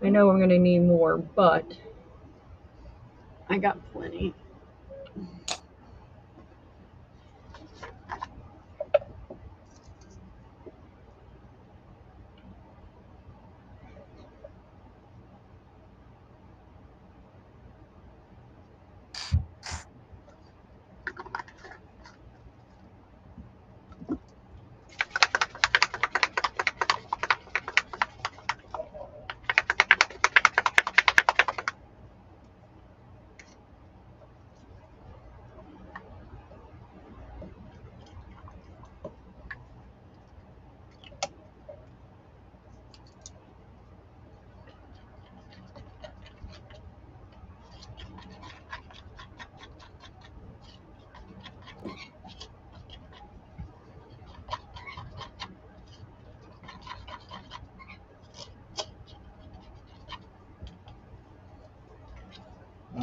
I know I'm going to need more, but I got plenty.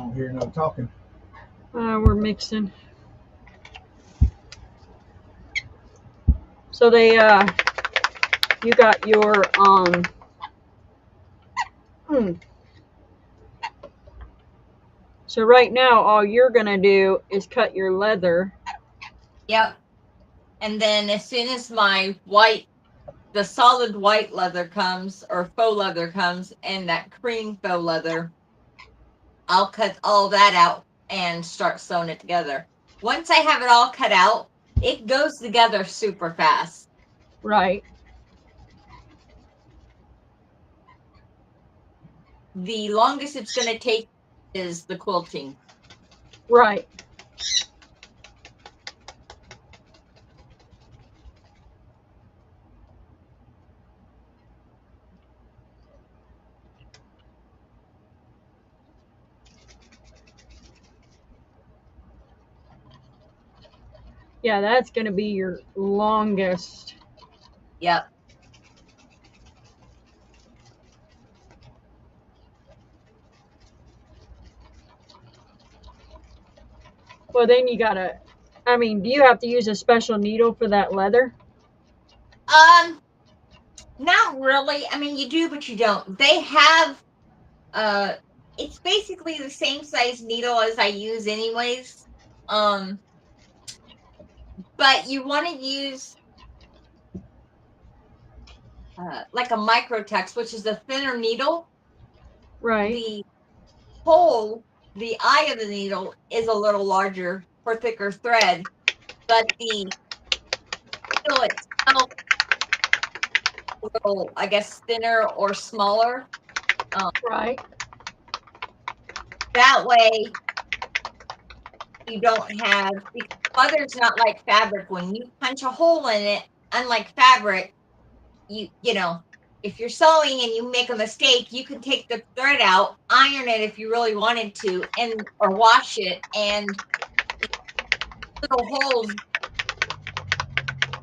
don't hear no talking. We're mixing. So they, you got your, So right now, all you're gonna do is cut your leather. Yep. And then as soon as my white, the solid white leather comes, or faux leather comes, and that cream faux leather, I'll cut all that out and start sewing it together. Once I have it all cut out, it goes together super fast. Right. The longest it's going to take is the quilting. Right. Yeah, that's going to be your longest. Yep. Well, then you got to, I mean, do you have to use a special needle for that leather? Not really. I mean, you do, but you don't. They have, it's basically the same size needle as I use anyways. But you want to use like a microtex, which is a thinner needle. Right. The hole, the eye of the needle is a little larger for thicker thread, but the needle itself is a little, I guess, thinner or smaller. Right. That way you don't have, because leather's not like fabric. When you punch a hole in it, unlike fabric, you know, if you're sewing and you make a mistake, you can take the thread out, iron it if you really wanted to, and or wash it, and little holes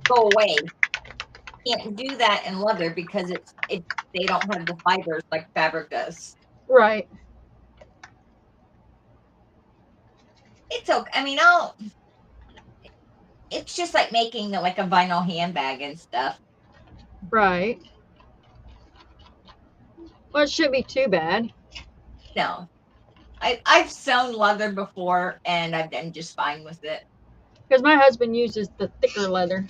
go away. You can't do that in leather because they don't have the fibers like fabric does. Right. It's okay. I mean, it's just like making like a vinyl handbag and stuff. Right. Well, it shouldn't be too bad. No, I've sewn leather before and I've done just fine with it. Because my husband uses the thicker leather.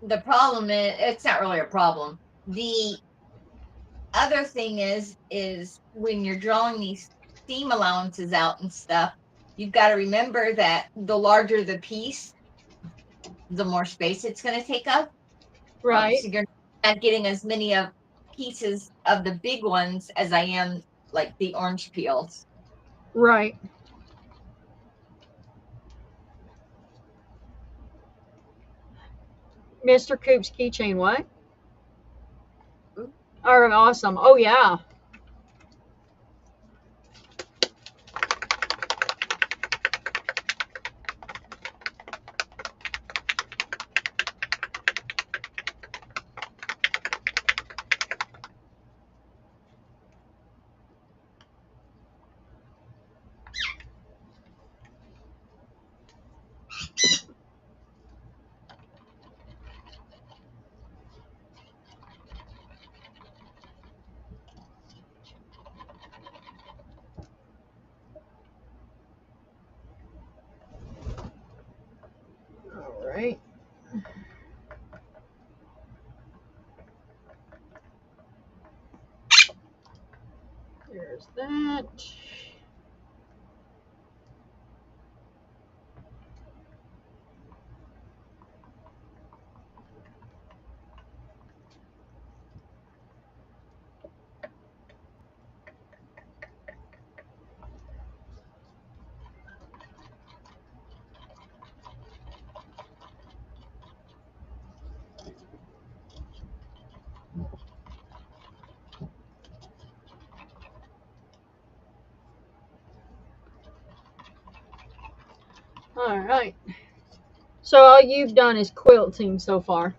The problem is, it's not really a problem. The other thing is when you're drawing these seam allowances out and stuff, you've got to remember that the larger the piece, the more space it's going to take up. Right. So you're not getting as many of pieces of the big ones as I am like the orange peels. Right. Mr. Coop's keychain, what? Oh, awesome. Oh, yeah. All right. There's that. All right. So all you've done is quilting so far.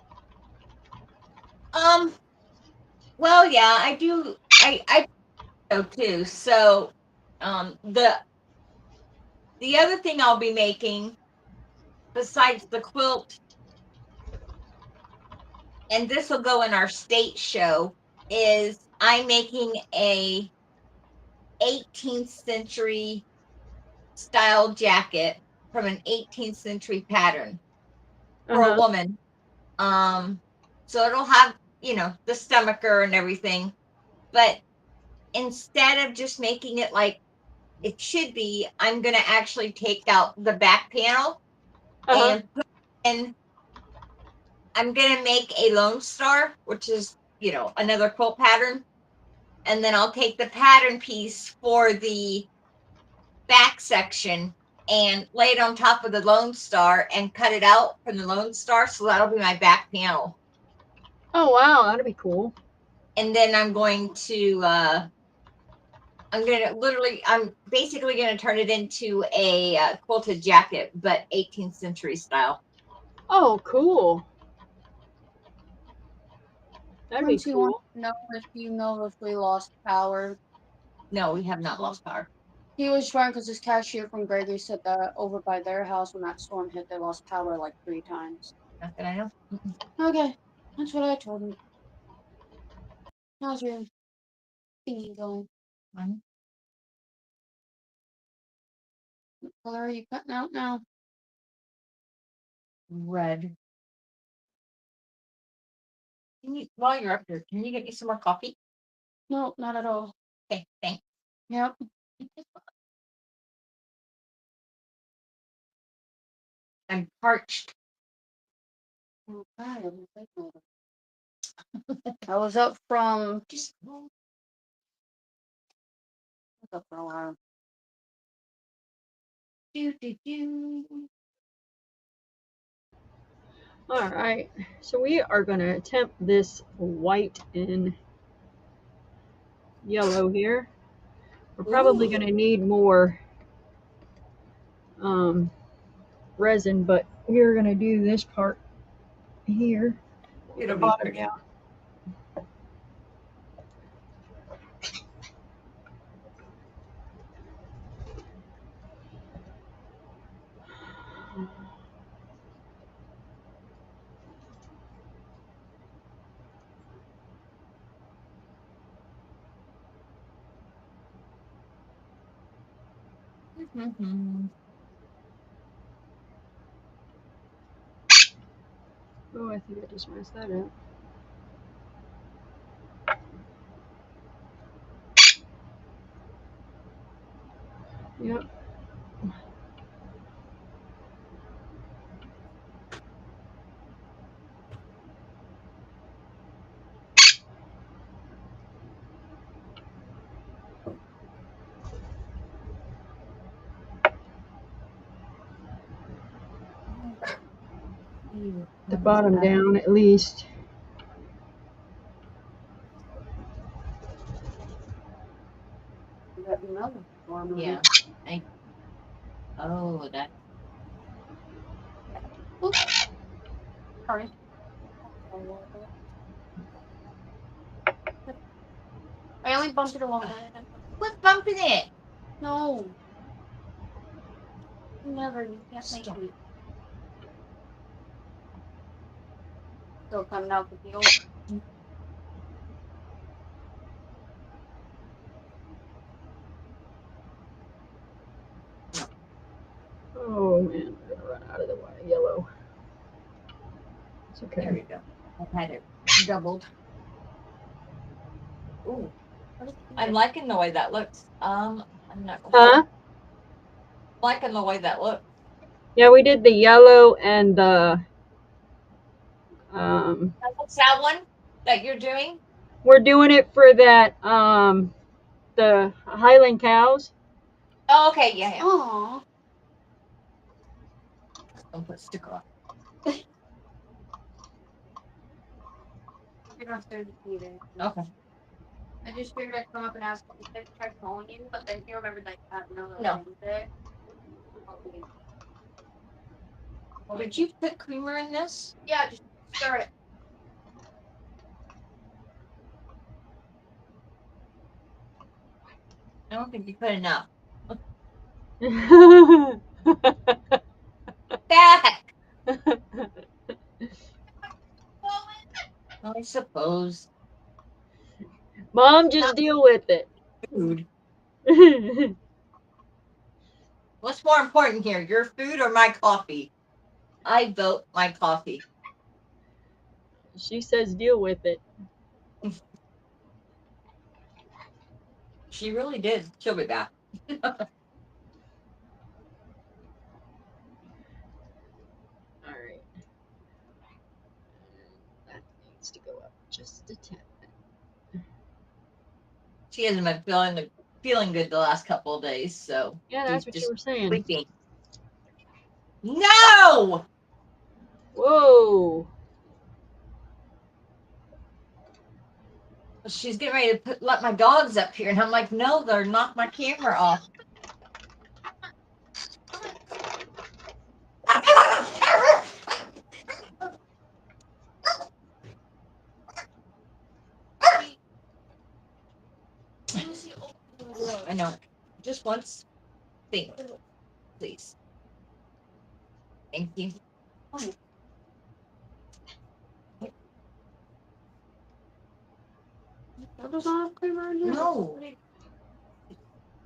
Well, yeah, I do. I do too. So, the other thing I'll be making besides the quilt, and this will go in our state show, is I'm making a 18th century style jacket from an 18th century pattern Uh for a huh. woman. So it'll have, the stomacher and everything, but instead of just making it like it should be, I'm gonna actually take out the back panel Uh huh. and put in. I'm gonna make a Lone Star, which is, another quilt pattern, and then I'll take the pattern piece for the back section and lay it on top of the Lone Star and cut it out from the Lone Star. So that'll be my back panel. Oh wow, that'd be cool. And then I'm basically going to turn it into a quilted jacket, but 18th century style. Oh, cool. That'd be Quincy wants cool. to know if we lost power. No, we have not lost power. He was trying because his cashier from Gregory said that over by their house when that storm hit, they lost power like 3 times. Not that I know. Okay, that's what I told him. How's your thingy going? Mhm. What color are you cutting out now? Red. While you're up here, can you get me some more coffee? No, not at all. Okay, thanks. Yep. I'm parched. Okay, I was up from up for a while. All right. So we are going to attempt this white and yellow here. We're probably Ooh. going to need more resin, but we're going to do this part here. Get the It'll be bottom pretty. down. Mm-hmm. Oh, I think I just messed that up. Yep. The bottom down at least. You got your melon warm. Yeah. Oh, that. Sorry. I only bumped it a little bit. Quit bumping it. No. Never. You can't make Stop. me. Still coming out the deal. Oh man, we're gonna run out of the white yellow. It's There okay. we go. I've had it doubled. Ooh, I'm liking the way that looks. I'm not Huh? liking the way that looks. Yeah, we did the yellow and the um. What's that one that you're doing? We're doing it for that the Highland cows. Oh, okay, yeah. Aww. Don't put sticker on. You're downstairs either. Okay. I just figured I'd come up and ask if they tried calling you, but then you remembered like I don't know No. thing there. Did you put creamer in this? Yeah, just stir it. I don't think you put enough. Back! I suppose. Mom, just deal with it. Food. What's more important here, your food or my coffee? I vote my coffee. She says deal with it. She really did. She'll be back. Alright. That needs to go up just a tad. She hasn't been feeling good the last couple of days, so Yeah, that's she's what just you were saying. sleeping. No! Whoa! She's getting ready to let my dogs up here, and I'm like, no, they're knock my camera off. I know. Just once. Think, please. Thank you. That does not have creamer in here? No.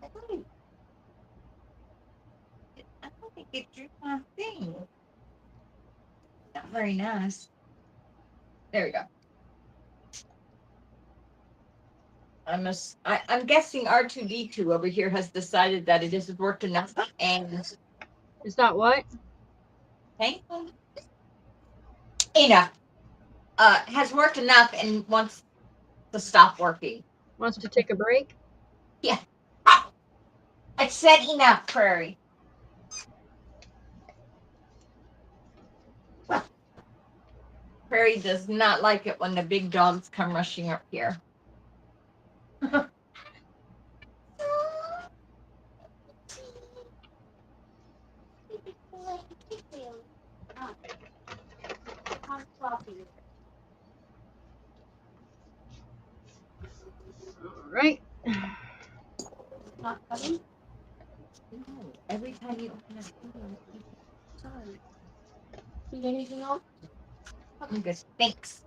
I don't think it drew my thing. Not very nice. There we go. I'm guessing R2D2 over here has decided that it isn't worked enough, and It's not what? enough. Has worked enough and wants to stop working. Wants to take a break? Yeah. I said enough, Prairie. Prairie does not like it when the big dogs come rushing up here. Alright. Not cutting? No, every time you open a door, Sorry. Need anything else? I'm good. Thanks.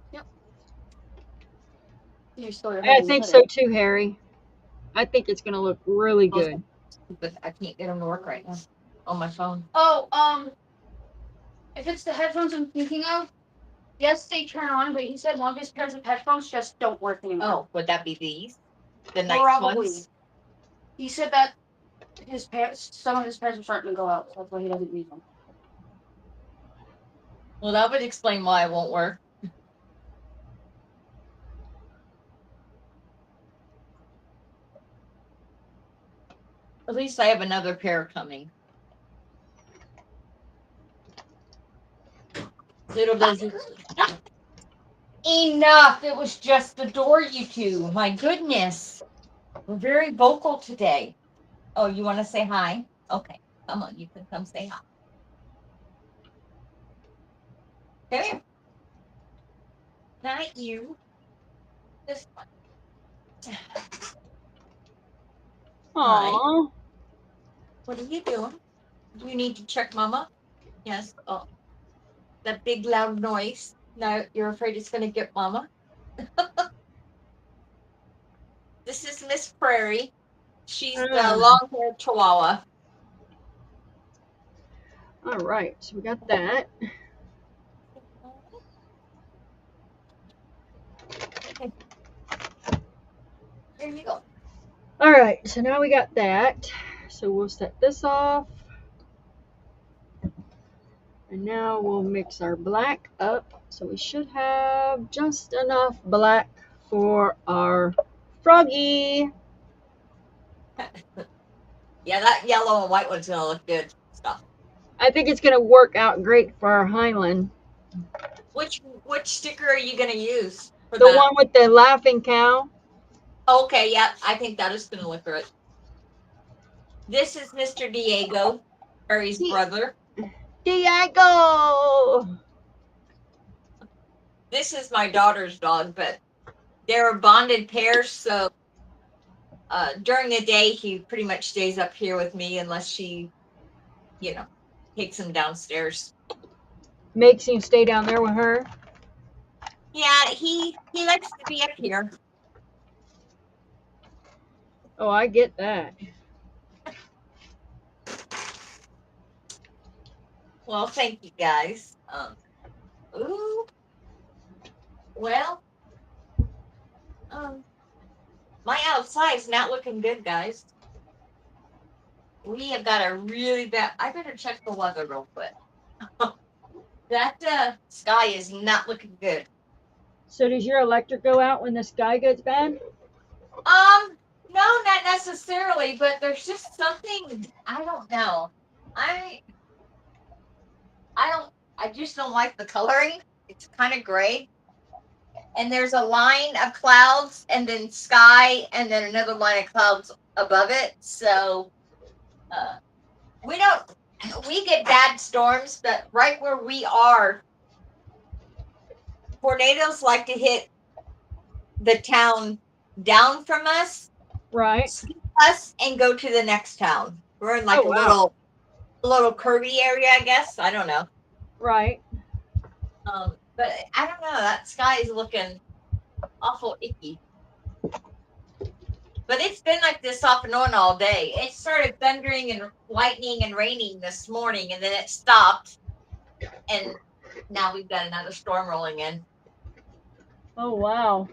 You're still your I think so too, Harry. I think it's gonna look really good. But I can't get them to work right now on my phone. Oh, if it's the headphones I'm thinking of, yes, they turn on, but he said one of his pairs of headphones just don't work anymore. Oh, would that be these? The nice Probably. ones? He said that some of his pairs are starting to go out, so that's why he doesn't use them. Well, that would explain why it won't work. At least I have another pair coming. Little does it. Enough! It was just the door, you two. My goodness. We're very vocal today. Oh, you want to say hi? Okay. Come on, you can come say hi. Come here. Not you. This one. Aww. What are you doing? Do you need to check Mama? Yes. Oh, that big loud noise. Now you're afraid it's going to get Mama. This is Miss Prairie. She's the long-haired Chihuahua. Alright, so we got that. Here you go. Alright, so now we got that. So we'll set this off. And now we'll mix our black up. So we should have just enough black for our froggy. Yeah, that yellow and white one's gonna look good. Stuff. I think it's gonna work out great for our Highland. Which sticker are you gonna use for The one with the laughing cow. Okay, yeah, I think that is gonna look good. This is Mr. Diego, Harry's brother. Diego! This is my daughter's dog, but they're a bonded pair, so during the day he pretty much stays up here with me unless she, takes him downstairs. Makes him stay down there with her. Yeah, he likes to be up here. Oh, I get that. Well, thank you guys. Well, my outside's not looking good, guys. We have got a really bad. I better check the weather real quick. That sky is not looking good. So does your electric go out when the sky gets bad? No, not necessarily, but there's just something I don't know. I just don't like the coloring. It's kind of gray. And there's a line of clouds and then sky and then another line of clouds above it. So we get bad storms, but right where we are, tornadoes like to hit the town down from us, Right. skip us, and go to the next town. We're in like Oh, wow. little curvy area, I guess. I don't know. Right. But I don't know. That sky is looking awful icky. But it's been like this off and on all day. It started thundering and lightning and raining this morning, and then it stopped. And now we've got another storm rolling in. Oh, wow.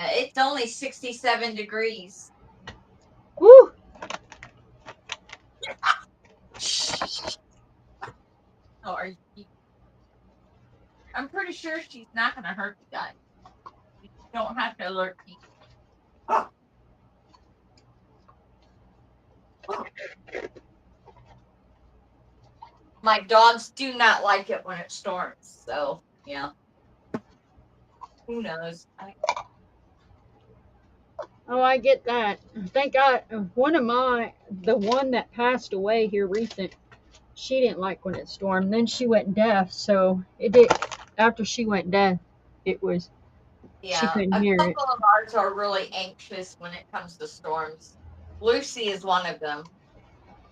It's only 67 degrees. Woo! Oh, I'm pretty sure she's not going to hurt you guys. You don't have to alert me. My dogs do not like it when it storms. So, yeah. Who knows? Oh, I get that. Thank God. The one that passed away here recent, she didn't like when it stormed. Then she went deaf, so it did. After she went deaf, it was, she Yeah, couldn't a hear it. couple of ours are really anxious when it comes to storms. Lucy is one of them.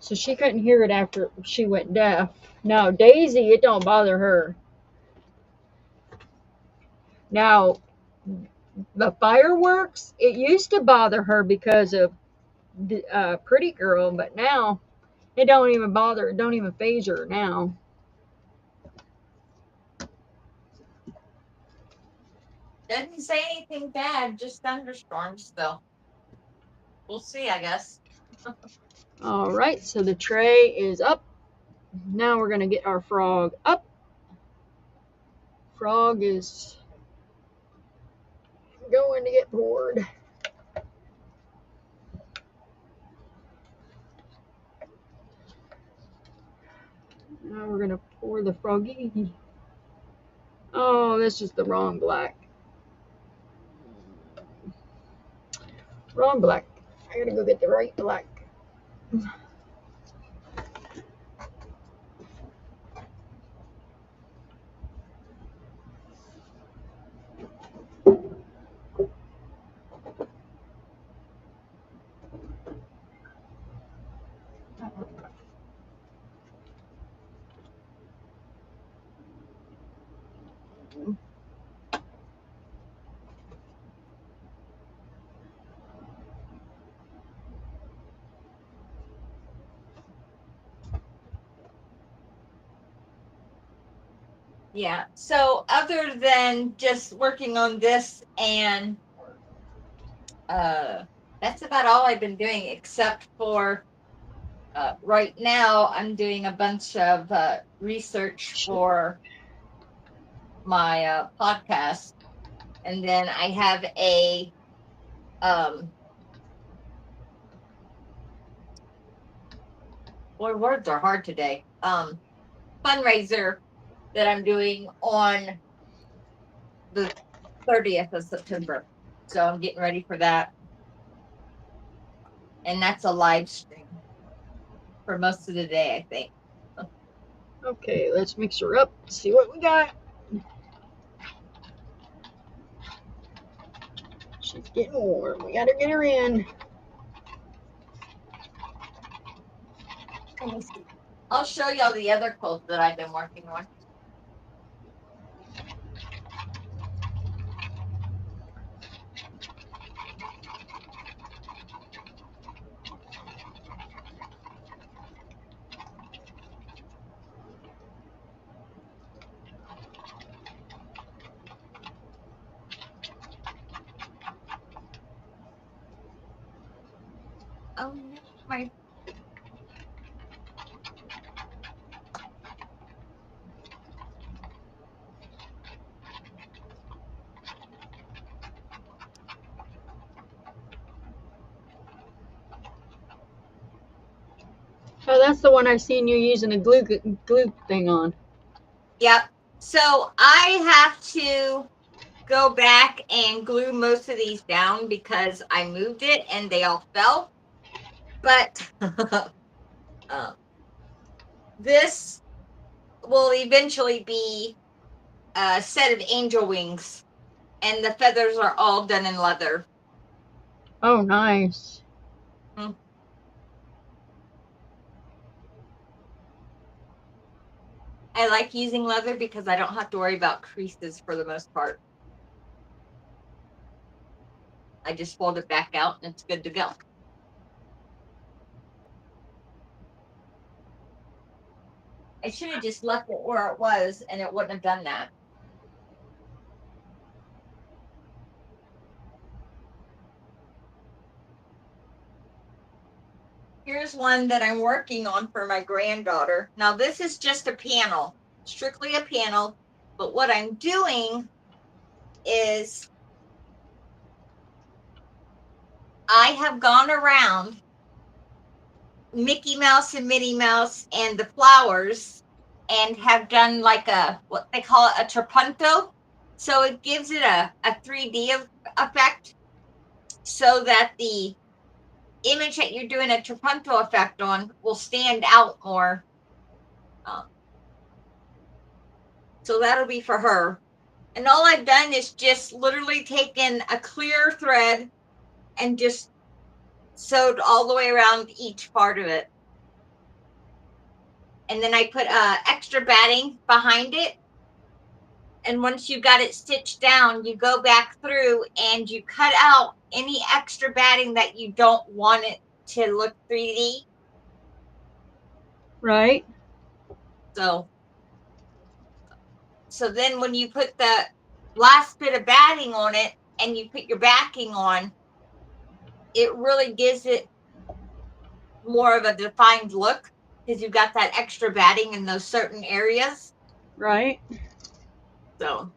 So she couldn't hear it after she went deaf. Now, Daisy, it don't bother her. Now, the fireworks, it used to bother her because of the Pretty Girl, but now it don't even bother, it don't even phase her now. Doesn't say anything bad, just thunderstorms, though. We'll see, I guess. All right, so the tray is up. Now we're going to get our frog up. Frog is going to get poured. Now we're going to pour the froggy. Oh, this is the wrong black. Wrong black. I gotta go get the right black. Yeah. So other than just working on this and that's about all I've been doing except for right now I'm doing a bunch of research for my podcast, and then I have a boy, words are hard today. Fundraiser that I'm doing on the 30th of September. So I'm getting ready for that. And that's a live stream for most of the day, I think. Okay, let's mix her up. See what we got. She's getting warm. We gotta get her in. Let me see. I'll show y'all the other quilts that I've been working on. Oh, my. Oh, that's the one I seen you using a glue thing on. Yep. So I have to go back and glue most of these down because I moved it and they all fell. But this will eventually be a set of angel wings, and the feathers are all done in leather. Oh, nice. I like using leather because I don't have to worry about creases for the most part. I just fold it back out and it's good to go. I should have just left it where it was and it wouldn't have done that. Here's one that I'm working on for my granddaughter. Now this is just a panel, strictly a panel, but what I'm doing is I have gone around Mickey Mouse and Minnie Mouse and the flowers and have done like a, what they call it, a trapunto. So it gives it a 3D effect so that the image that you're doing a trapunto effect on will stand out more. So that'll be for her. And all I've done is just literally taken a clear thread and just sewed all the way around each part of it. And then I put extra batting behind it. And once you got it stitched down, you go back through and you cut out any extra batting that you don't want it to look 3D. Right. So then when you put the last bit of batting on it and you put your backing on, it really gives it more of a defined look because you've got that extra batting in those certain areas. Right. So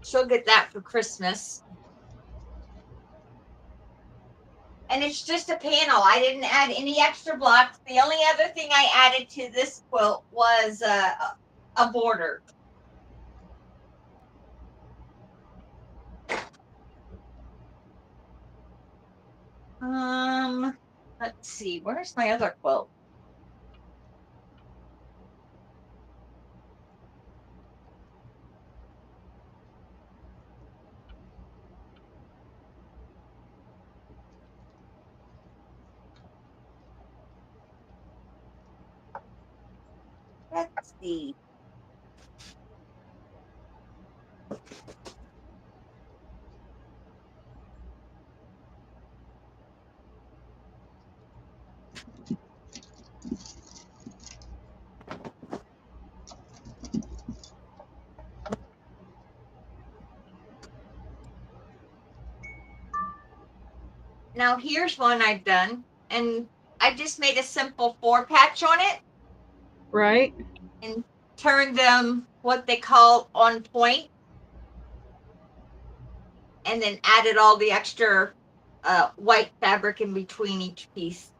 she'll get that for Christmas. And it's just a panel. I didn't add any extra blocks. The only other thing I added to this quilt was a border. Let's see. Where's my other quilt? Let's see. Now here's one I've done, and I just made a simple 4 patch on it. Right. And turned them what they call on point. And then added all the extra white fabric in between each piece.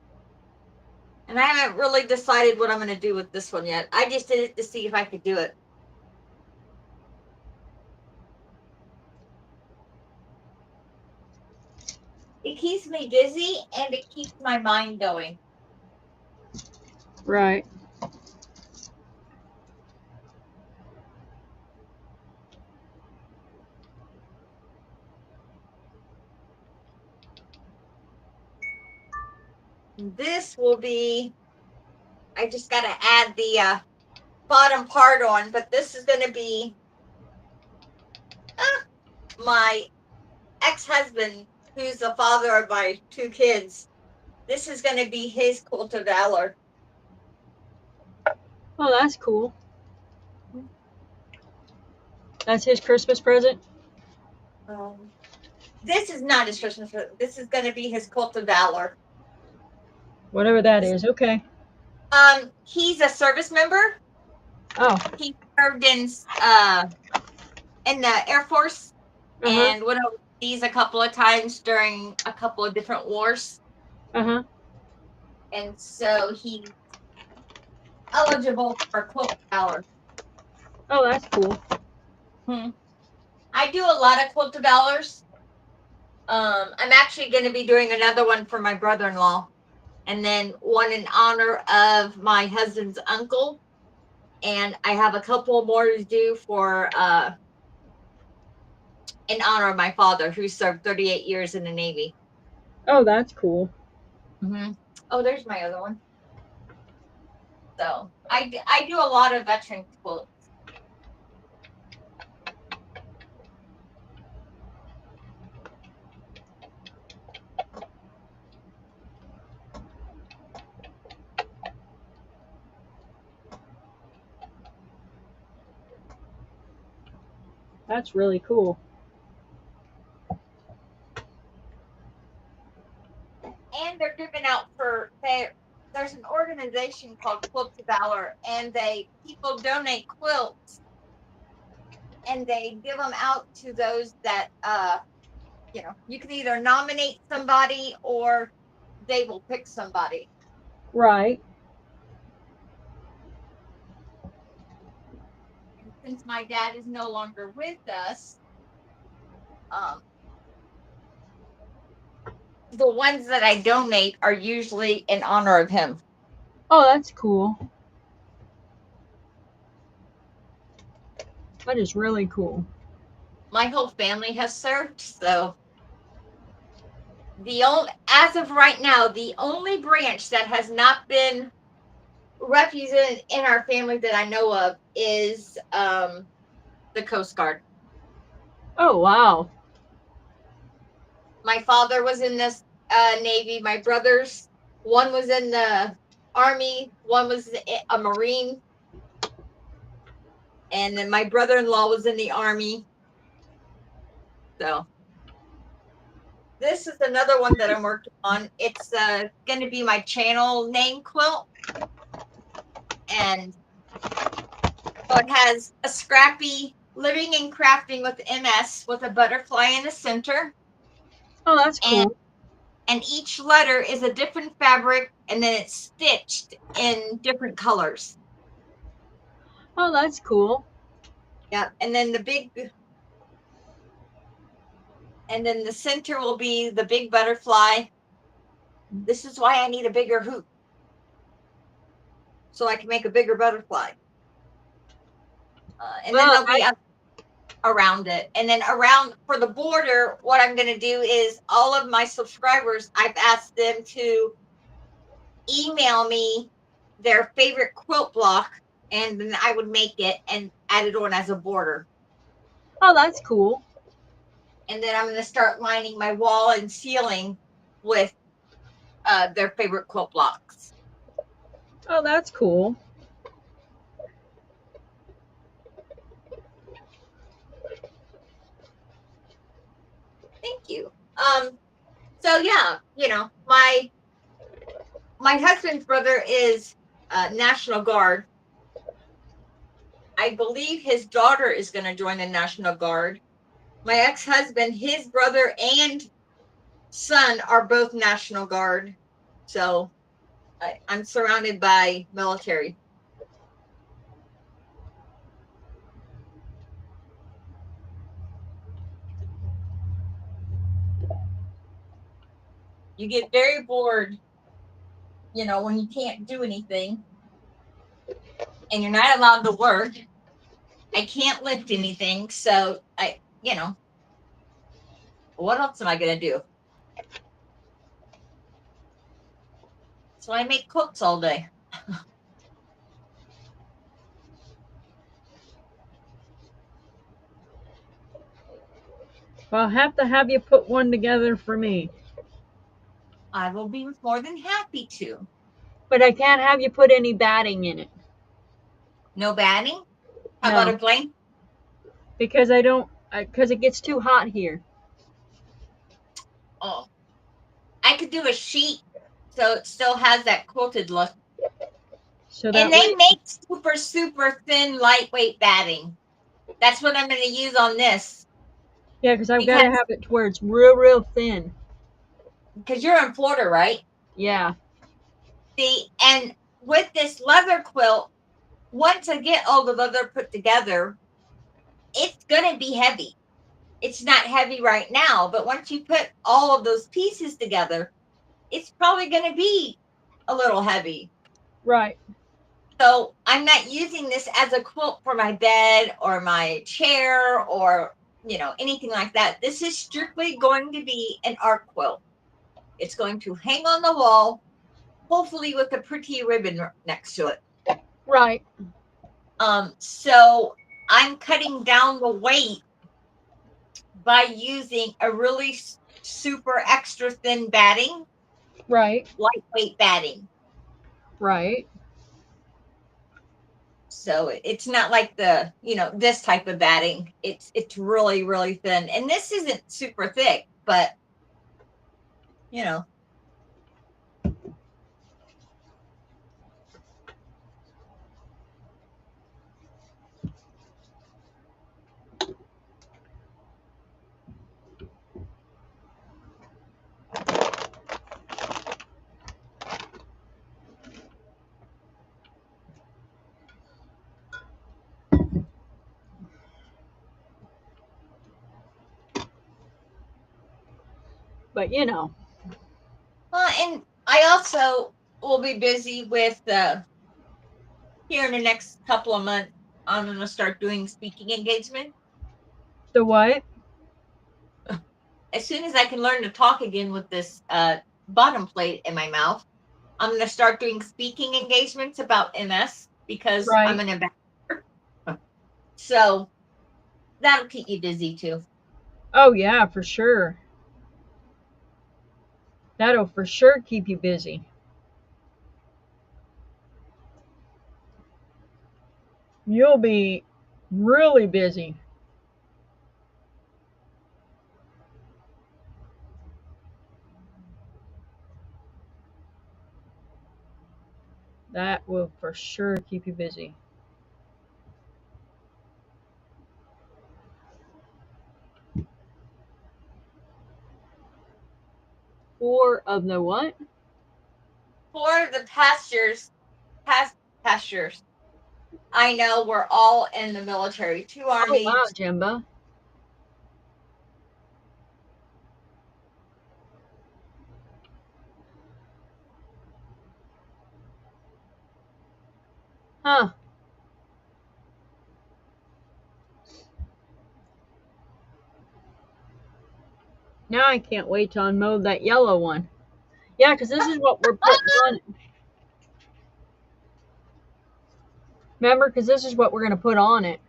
And I haven't really decided what I'm going to do with this one yet. I just did it to see if I could do it. It keeps me busy and it keeps my mind going. Right. This will be, I just got to add the bottom part on, but this is going to be my ex-husband, who's the father of my 2 kids. This is going to be his cult of valor. Oh, that's cool. That's his Christmas present? This is not his Christmas present. This is going to be his cult of valor. Whatever that is. Okay. He's a service member. Oh. He served in the Air Force and went overseas a couple of times during a couple of different wars. And so he's eligible for cult of valor. Oh, that's cool. I do a lot of cult of valors. I'm actually going to be doing another one for my brother-in-law, and then one in honor of my husband's uncle. And I have a couple more to do for in honor of my father, who served 38 years in the Navy. Oh, that's cool. Oh, there's my other one. So I do a lot of veteran quilts. That's really cool. And they're given out for there's an organization called Quilts of Valor, and people donate quilts and they give them out to those that you can either nominate somebody or they will pick somebody. Right. And since my dad is no longer with us, the ones that I donate are usually in honor of him. Oh, that's cool. That is really cool. My whole family has served, so as of right now, the only branch that has not been represented in our family that I know of is the Coast Guard. Oh, wow. My father was in this Navy. My brothers, one was in the Army, one was a Marine, and then my brother-in-law was in the Army. So this is another one that I'm working on. It's going to be my channel name quilt. And so it has a scrappy living and crafting with MS with a butterfly in the center. Oh, that's cool. And each letter is a different fabric, and then it's stitched in different colors. Oh, that's cool. Yeah, and then the center will be the big butterfly. This is why I need a bigger hoop, so I can make a bigger butterfly. And then there'll be around it. And then around for the border, what I'm going to do is all of my subscribers, I've asked them to email me their favorite quilt block, and then I would make it and add it on as a border. Oh, that's cool. And then I'm going to start lining my wall and ceiling with their favorite quilt blocks. Oh, that's cool. Thank you. So yeah, my husband's brother is National Guard. I believe his daughter is going to join the National Guard. My ex-husband, his brother and son are both National Guard. So I'm surrounded by military. You get very bored, you know, when you can't do anything and you're not allowed to work. I can't lift anything, so you know, what else am I gonna do? So I make cooks all day. Well, I'll have to have you put one together for me. I will be more than happy to. But I can't have you put any batting in it. No batting? How No. about a blanket? Because I don't, because it gets too hot here. Oh, I could do a sheet so it still has that quilted look. So And that they way, make super, super thin, lightweight batting. That's what I'm going to use on this. yeah, because I've got Because to have it to where it's real, real thin. you're in Florida, right? Yeah. See, and with this leather quilt, once I get all the leather put together, it's going to be heavy. It's not heavy right now, but once you put all of those pieces together, it's probably going to be a little heavy. Right. So I'm not using this as a quilt for my bed or my chair or, you know, anything like that. This is strictly going to be an art quilt. It's going to hang on the wall, hopefully with a pretty ribbon next to it. Right. So I'm cutting down the weight by using a really super extra thin batting, Right. lightweight batting. Right. So it's not like the, you know, this type of batting. It's really, really thin. And this isn't super thick, but you know. But you know. And I also will be busy with here in the next couple of months. I'm gonna start doing speaking engagement. The what? As soon as I can learn to talk again with this bottom plate in my mouth, I'm gonna start doing speaking engagements about MS because I'm Right. an ambassador. So that'll keep you busy too. Oh, yeah, for sure. That'll for sure keep you busy. You'll be really busy. That will for sure keep you busy. Four of the what? For the pastures. I know we're all in the military, 2 Oh, wow, armies. Jimba. Huh. Now I can't wait to unmow that yellow one. Yeah, because this is what we're putting on it. Remember, because this is what we're going to put on it.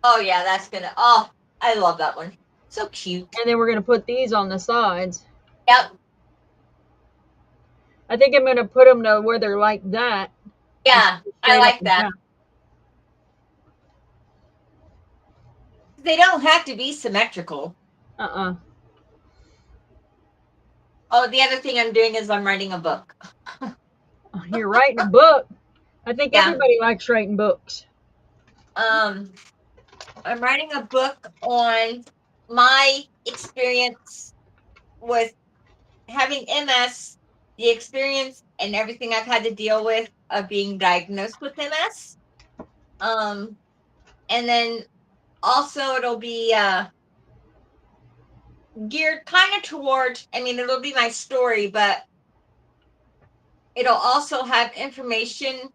Oh yeah, that's gonna. Oh, I love that one. So cute. And then we're going to put these on the sides. Yep. I think I'm going to put them to where they're like that. Yeah, I Straight up like and that. down. They don't have to be symmetrical. Uh-uh. Oh, the other thing I'm doing is I'm writing a book. You're writing a book. I think Yeah. everybody likes writing books. I'm writing a book on my experience with having MS, the experience and everything I've had to deal with of being diagnosed with MS. And then also it'll be geared kind of towards, I mean, it'll be my story, but it'll also have information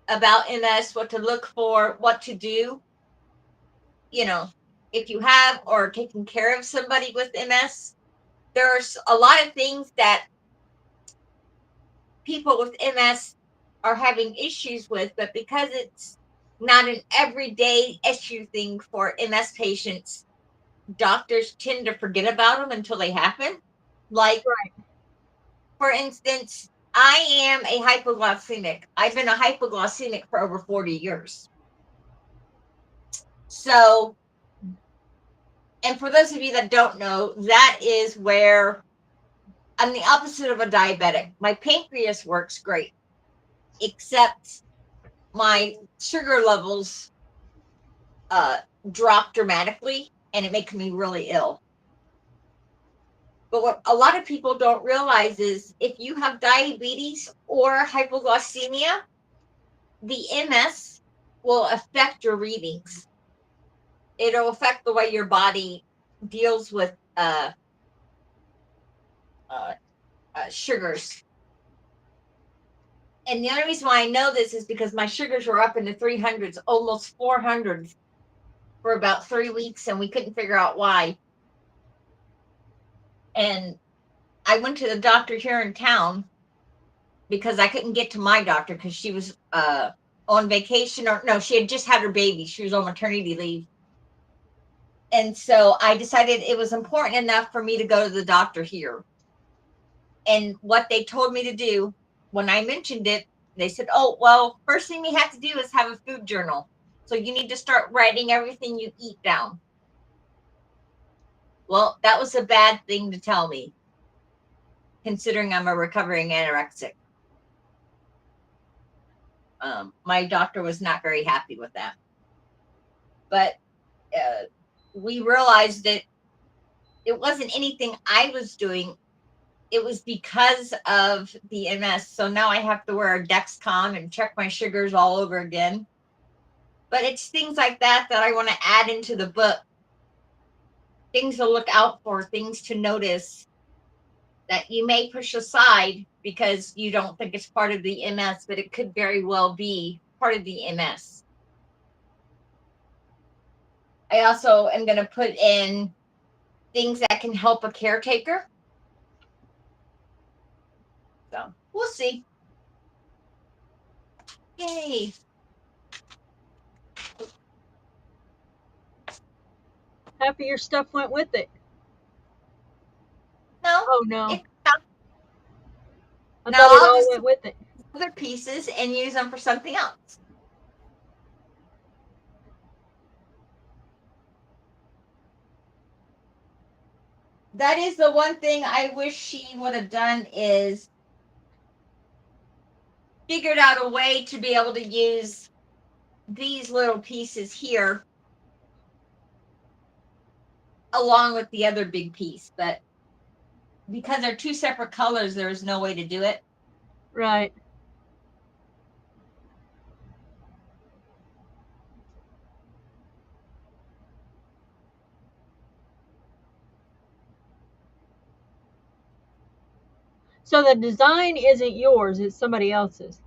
about MS, what to look for, what to do, you know, if you have or taking care of somebody with MS. There's a lot of things that people with MS are having issues with, but because it's not an everyday issue thing for MS patients, doctors tend to forget about them until they happen. Like, Right. for instance, I am a hypoglycemic. I've been a hypoglycemic for over 40 years. So, and for those of you that don't know, that is where I'm the opposite of a diabetic. My pancreas works great, except my sugar levels drop dramatically, and it makes me really ill. But what a lot of people don't realize is if you have diabetes or hypoglycemia, the MS will affect your readings. It'll affect the way your body deals with sugars. And the only reason why I know this is because my sugars were up in the 300s, almost 400s for about 3 weeks, and we couldn't figure out why. And I went to the doctor here in town because I couldn't get to my doctor because she was on vacation, or no, she had just had her baby. She was on maternity leave. And so I decided it was important enough for me to go to the doctor here. And what they told me to do when I mentioned it, they said, oh, well, first thing you have to do is have a food journal. So you need to start writing everything you eat down. Well, that was a bad thing to tell me, considering I'm a recovering anorexic. My doctor was not very happy with that. But we realized that it wasn't anything I was doing. It was because of the MS. So now I have to wear a Dexcom and check my sugars all over again. But it's things like that that I want to add into the book. Things to look out for, things to notice that you may push aside because you don't think it's part of the MS, but it could very well be part of the MS. I also am going to put in things that can help a caretaker. So we'll see. Yay. Half of your stuff went with it. No. Oh no. It, I no, thought it I'll all just went with it. other pieces and use them for something else. That is the one thing I wish she would have done, is figured out a way to be able to use these little pieces here along with the other big piece, but because they're two separate colors, there's no way to do it. Right. So the design isn't yours, it's somebody else's.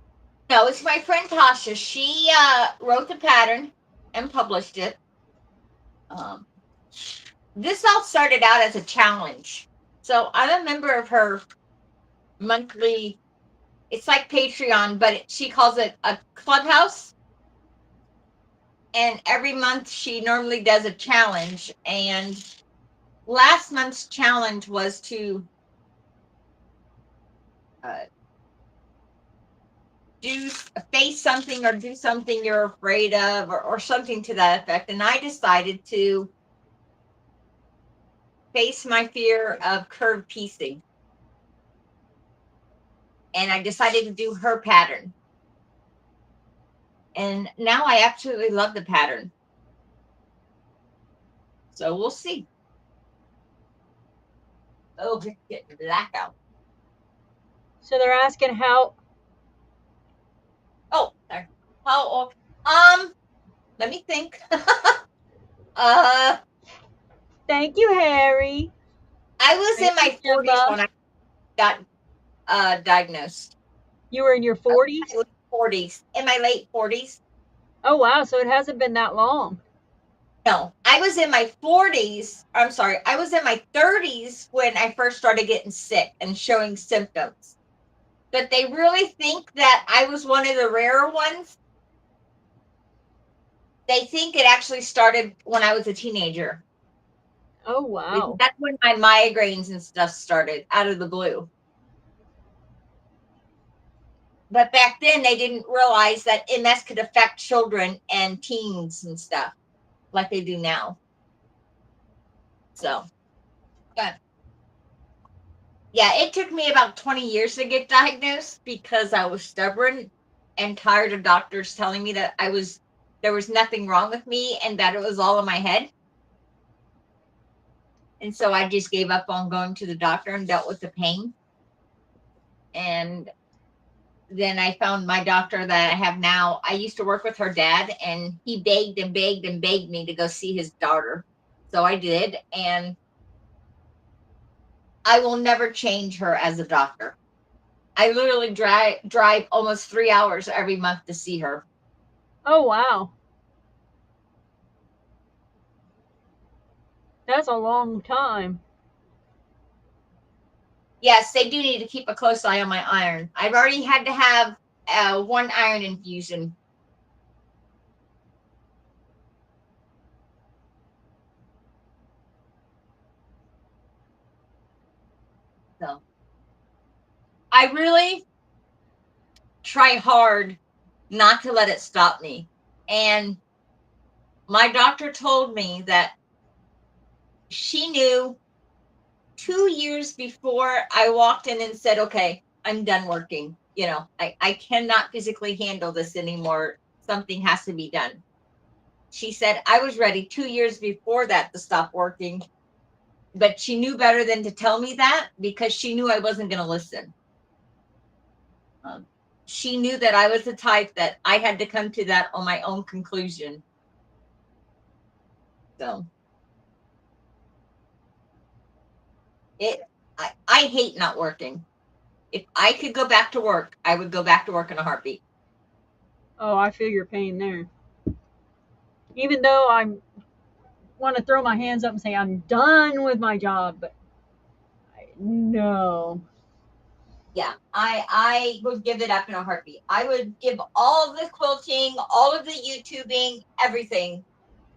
No, it's my friend Tasha. She wrote the pattern and published it. This all started out as a challenge. So I'm a member of her monthly, it's like Patreon, but she calls it a clubhouse. And every month she normally does a challenge. And last month's challenge was to face something or do something you're afraid of, or something to that effect. And I decided to face my fear of curved piecing. And I decided to do her pattern. And now I absolutely love the pattern. So we'll see. Oh, it's getting black out. So they're asking how. Oh, there. How? Let me think. Thank you, Harry. I was in my Thank you, 40s Gemma. when I got diagnosed. You were in your 40s? I was 40s, in my late 40s. Oh, wow. So it hasn't been that long. No, I was in my 40s. I'm sorry. I was in my 30s when I first started getting sick and showing symptoms. But they really think that I was one of the rarer ones. They think it actually started when I was a teenager. Oh, wow. That's when my migraines and stuff started out of the blue. But back then, they didn't realize that MS could affect children and teens and stuff like they do now. So, but yeah, it took me about 20 years to get diagnosed because I was stubborn and tired of doctors telling me that there was nothing wrong with me and that it was all in my head. And so I just gave up on going to the doctor and dealt with the pain. And then I found my doctor that I have now. I used to work with her dad, and he begged and begged and begged me to go see his daughter. So I did, and I will never change her as a doctor. I literally drive almost 3 hours every month to see her. Oh, wow. That's a long time. Yes, they do need to keep a close eye on my iron. I've already had to have one iron infusion. So I really try hard not to let it stop me. And my doctor told me that she knew 2 years before I walked in and said, okay, I'm done working. You know, I cannot physically handle this anymore. Something has to be done. She said I was ready 2 years before that to stop working, but she knew better than to tell me that because she knew I wasn't going to listen. She knew that I was the type that I had to come to that on my own conclusion. So I hate not working. If I could go back to work, I would go back to work in a heartbeat. Oh, I feel your pain there. Even though I want to throw my hands up and say I'm done with my job, but no. Yeah, I would give it up in a heartbeat. I would give all the quilting, all of the YouTubing, everything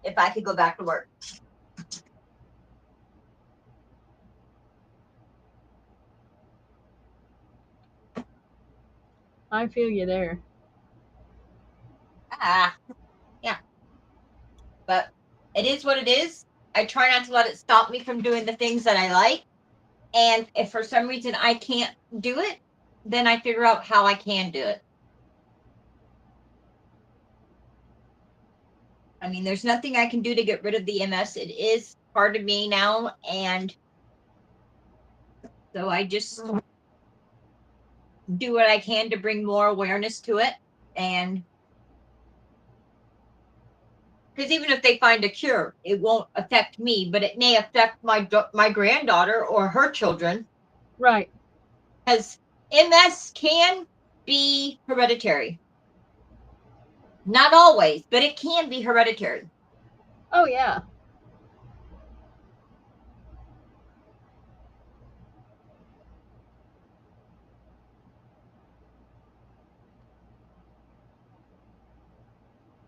if I could go back to work. I feel you there. Ah, yeah. But it is what it is. I try not to let it stop me from doing the things that I like. And if for some reason I can't do it, then I figure out how I can do it. I mean, there's nothing I can do to get rid of the MS. It is part of me now. And so I just do what I can to bring more awareness to it. And because even if they find a cure, it won't affect me, but it may affect my granddaughter or her children. Right. Because MS can be hereditary. Not always, but it can be hereditary. Oh, yeah.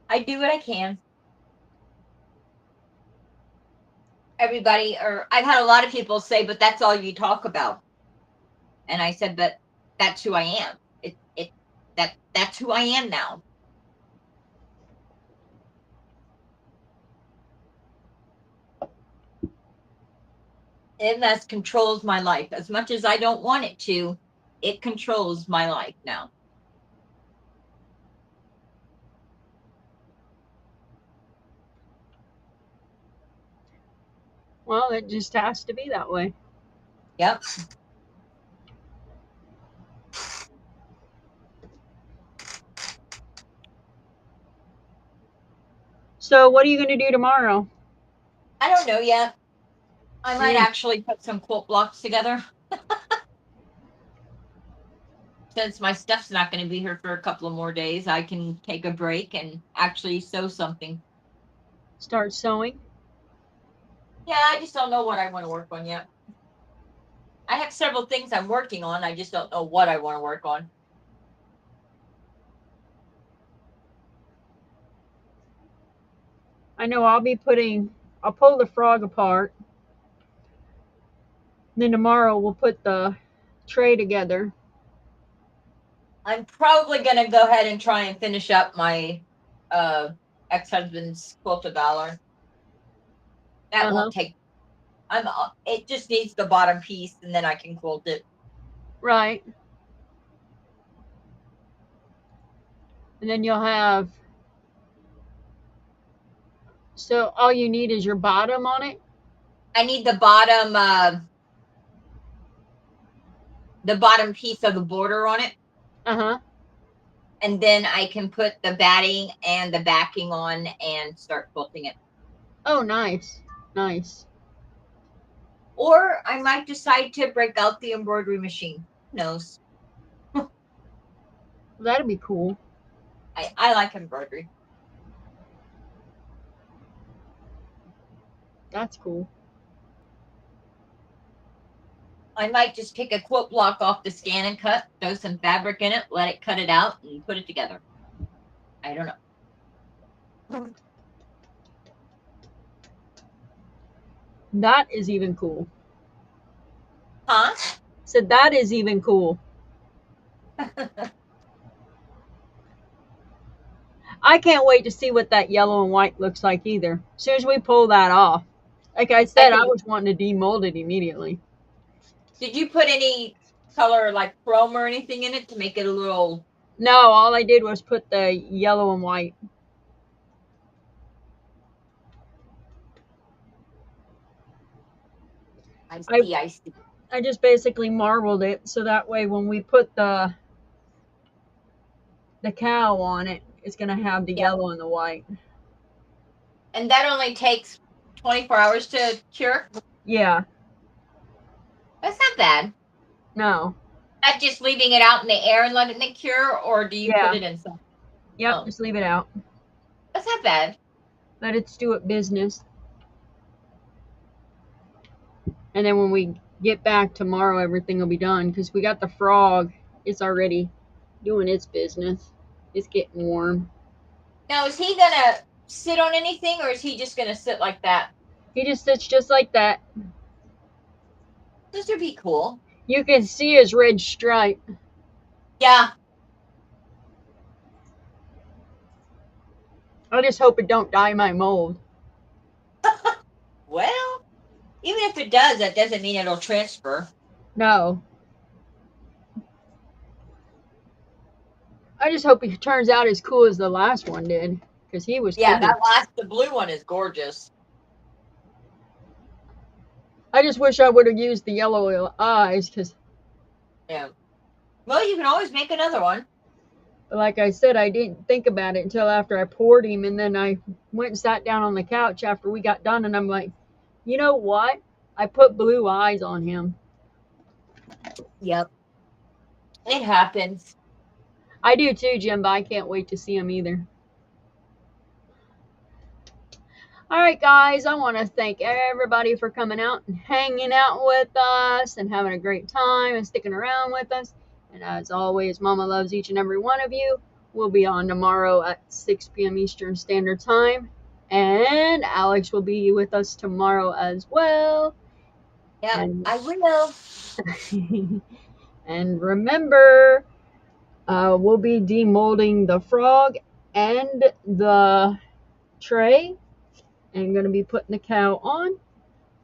I do what I can. Everybody, or I've had a lot of people say, but that's all you talk about. And I said, but that's who I am. That's who I am now. MS controls my life. As much as I don't want it to, it controls my life now. Well, it just has to be that way. Yep. So, what are you going to do tomorrow? I don't know yet. I might actually put some quilt blocks together. Since my stuff's not going to be here for a couple of more days, I can take a break and actually sew something. Start sewing. Yeah, I just don't know what I want to work on yet. I have several things I'm working on. I just don't know what I want to work on. I know I'll pull the frog apart. Then tomorrow we'll put the tray together. I'm probably going to go ahead and try and finish up my ex-husband's quilted dollar. That won't take. It just needs the bottom piece, and then I can quilt it. Right. And then you'll have. So all you need is your bottom on it. I need the bottom piece of the border on it. And then I can put the batting and the backing on and start quilting it. Oh, nice. Nice. Or I might decide to break out the embroidery machine. Who knows? That'd be cool. I like embroidery. That's cool. I might just take a quilt block off the scan and cut, throw some fabric in it, let it cut it out, and put it together. I don't know. That is even cool. Huh? Said that is even cool. I can't wait to see what that yellow and white looks like either. As soon as we pull that off. Like I said, I was wanting to demold it immediately. Did you put any color like chrome or anything in it to make it a little... No, all I did was put the yellow and white. I see. I just basically marbled it so that way when we put the cow on it, it's going to have the yellow and the white. And that only takes 24 hours to cure? Yeah. That's not bad. No. Not just leaving it out in the air and letting it cure, or do you put it in something? Yep, just leave it out. That's not bad. Let it do its business. And then when we get back tomorrow, everything will be done. Because we got the frog. It's already doing its business. It's getting warm. Now, is he going to sit on anything, or is he just going to sit like that? He just sits just like that. This would be cool. You can see his red stripe. Yeah. I just hope it don't dye my mold. Well, even if it does, that doesn't mean it'll transfer. No. I just hope he turns out as cool as the last one did. Because he was cool. The blue one is gorgeous. I just wish I would have used the yellow eyes. Yeah. Well, you can always make another one. Like I said, I didn't think about it until after I poured him. And then I went and sat down on the couch after we got done. And I'm like, you know what? I put blue eyes on him. Yep. It happens. I do too, Jim, but I can't wait to see him either. All right, guys, I want to thank everybody for coming out and hanging out with us and having a great time and sticking around with us. And as always, Mama loves each and every one of you. We'll be on tomorrow at 6 p.m. Eastern Standard Time. And Alex will be with us tomorrow as well. Yeah, I will. And remember, we'll be demolding the frog and the tray. And going to be putting the cow on.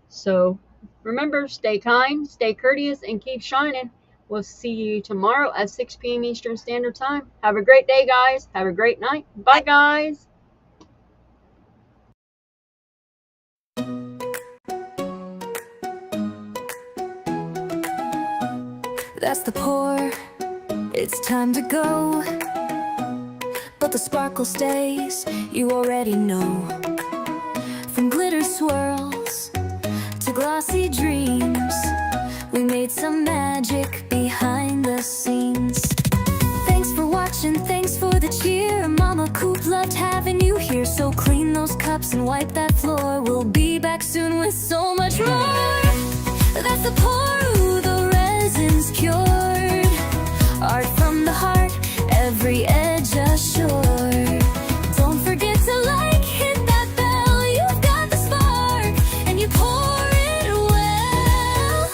So remember, stay kind, stay courteous, and keep shining. We'll see you tomorrow at 6 p.m. Eastern Standard Time. Have a great day, guys. Have a great night. Bye, guys. That's the pour. It's time to go. But the sparkle stays, you already know. From glitter swirls to glossy dreams. We made some magic behind the scenes. Thanks for watching, thanks for the cheer. Momma Coop loved having you here. So clean those cups and wipe that floor. We'll be back soon with so much more. That's the pour, ooh, the resin's cured. Art from the heart, every edge assured. Don't forget to like, hit that bell. You've got the spark, and you pour it well.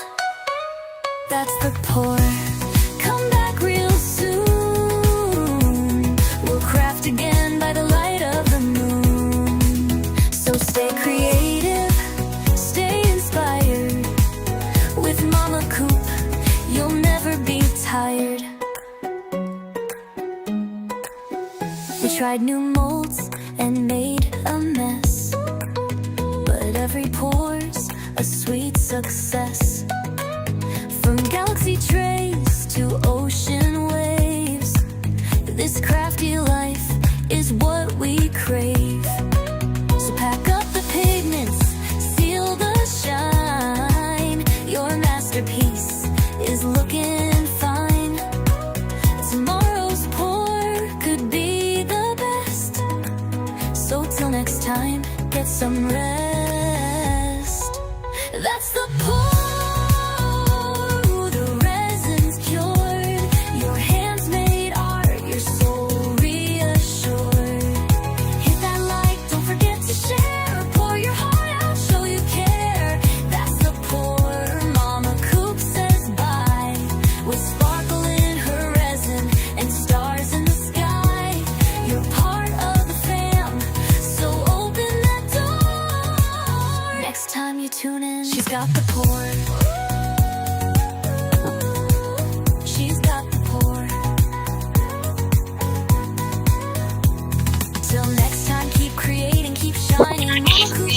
That's the pour. Come back real soon. We'll craft again by the light of the moon. So stay creative, stay inspired. With Momma Coop, you'll never be tired. We tried new molds and made a mess, but every pour's a sweet success. From galaxy trays to ocean waves, this crafty life is what we crave. So pack up the pigments, seal the shine. Your masterpiece is looking fine. Tomorrow's pour could be the best. So till next time, get some rest. That's the pour. The resin's cured. Your hands made art, your soul reassured. Hit that like, don't forget to share. Pour your heart out, show you care. That's the pour. Momma Coop says bye. With sparkle in her resin and stars in the sky. You're part of the fam, so open that door. Next time you tune in, she's got the pour. She's got the pour. Till next time, keep creating, keep shining. Momma Coop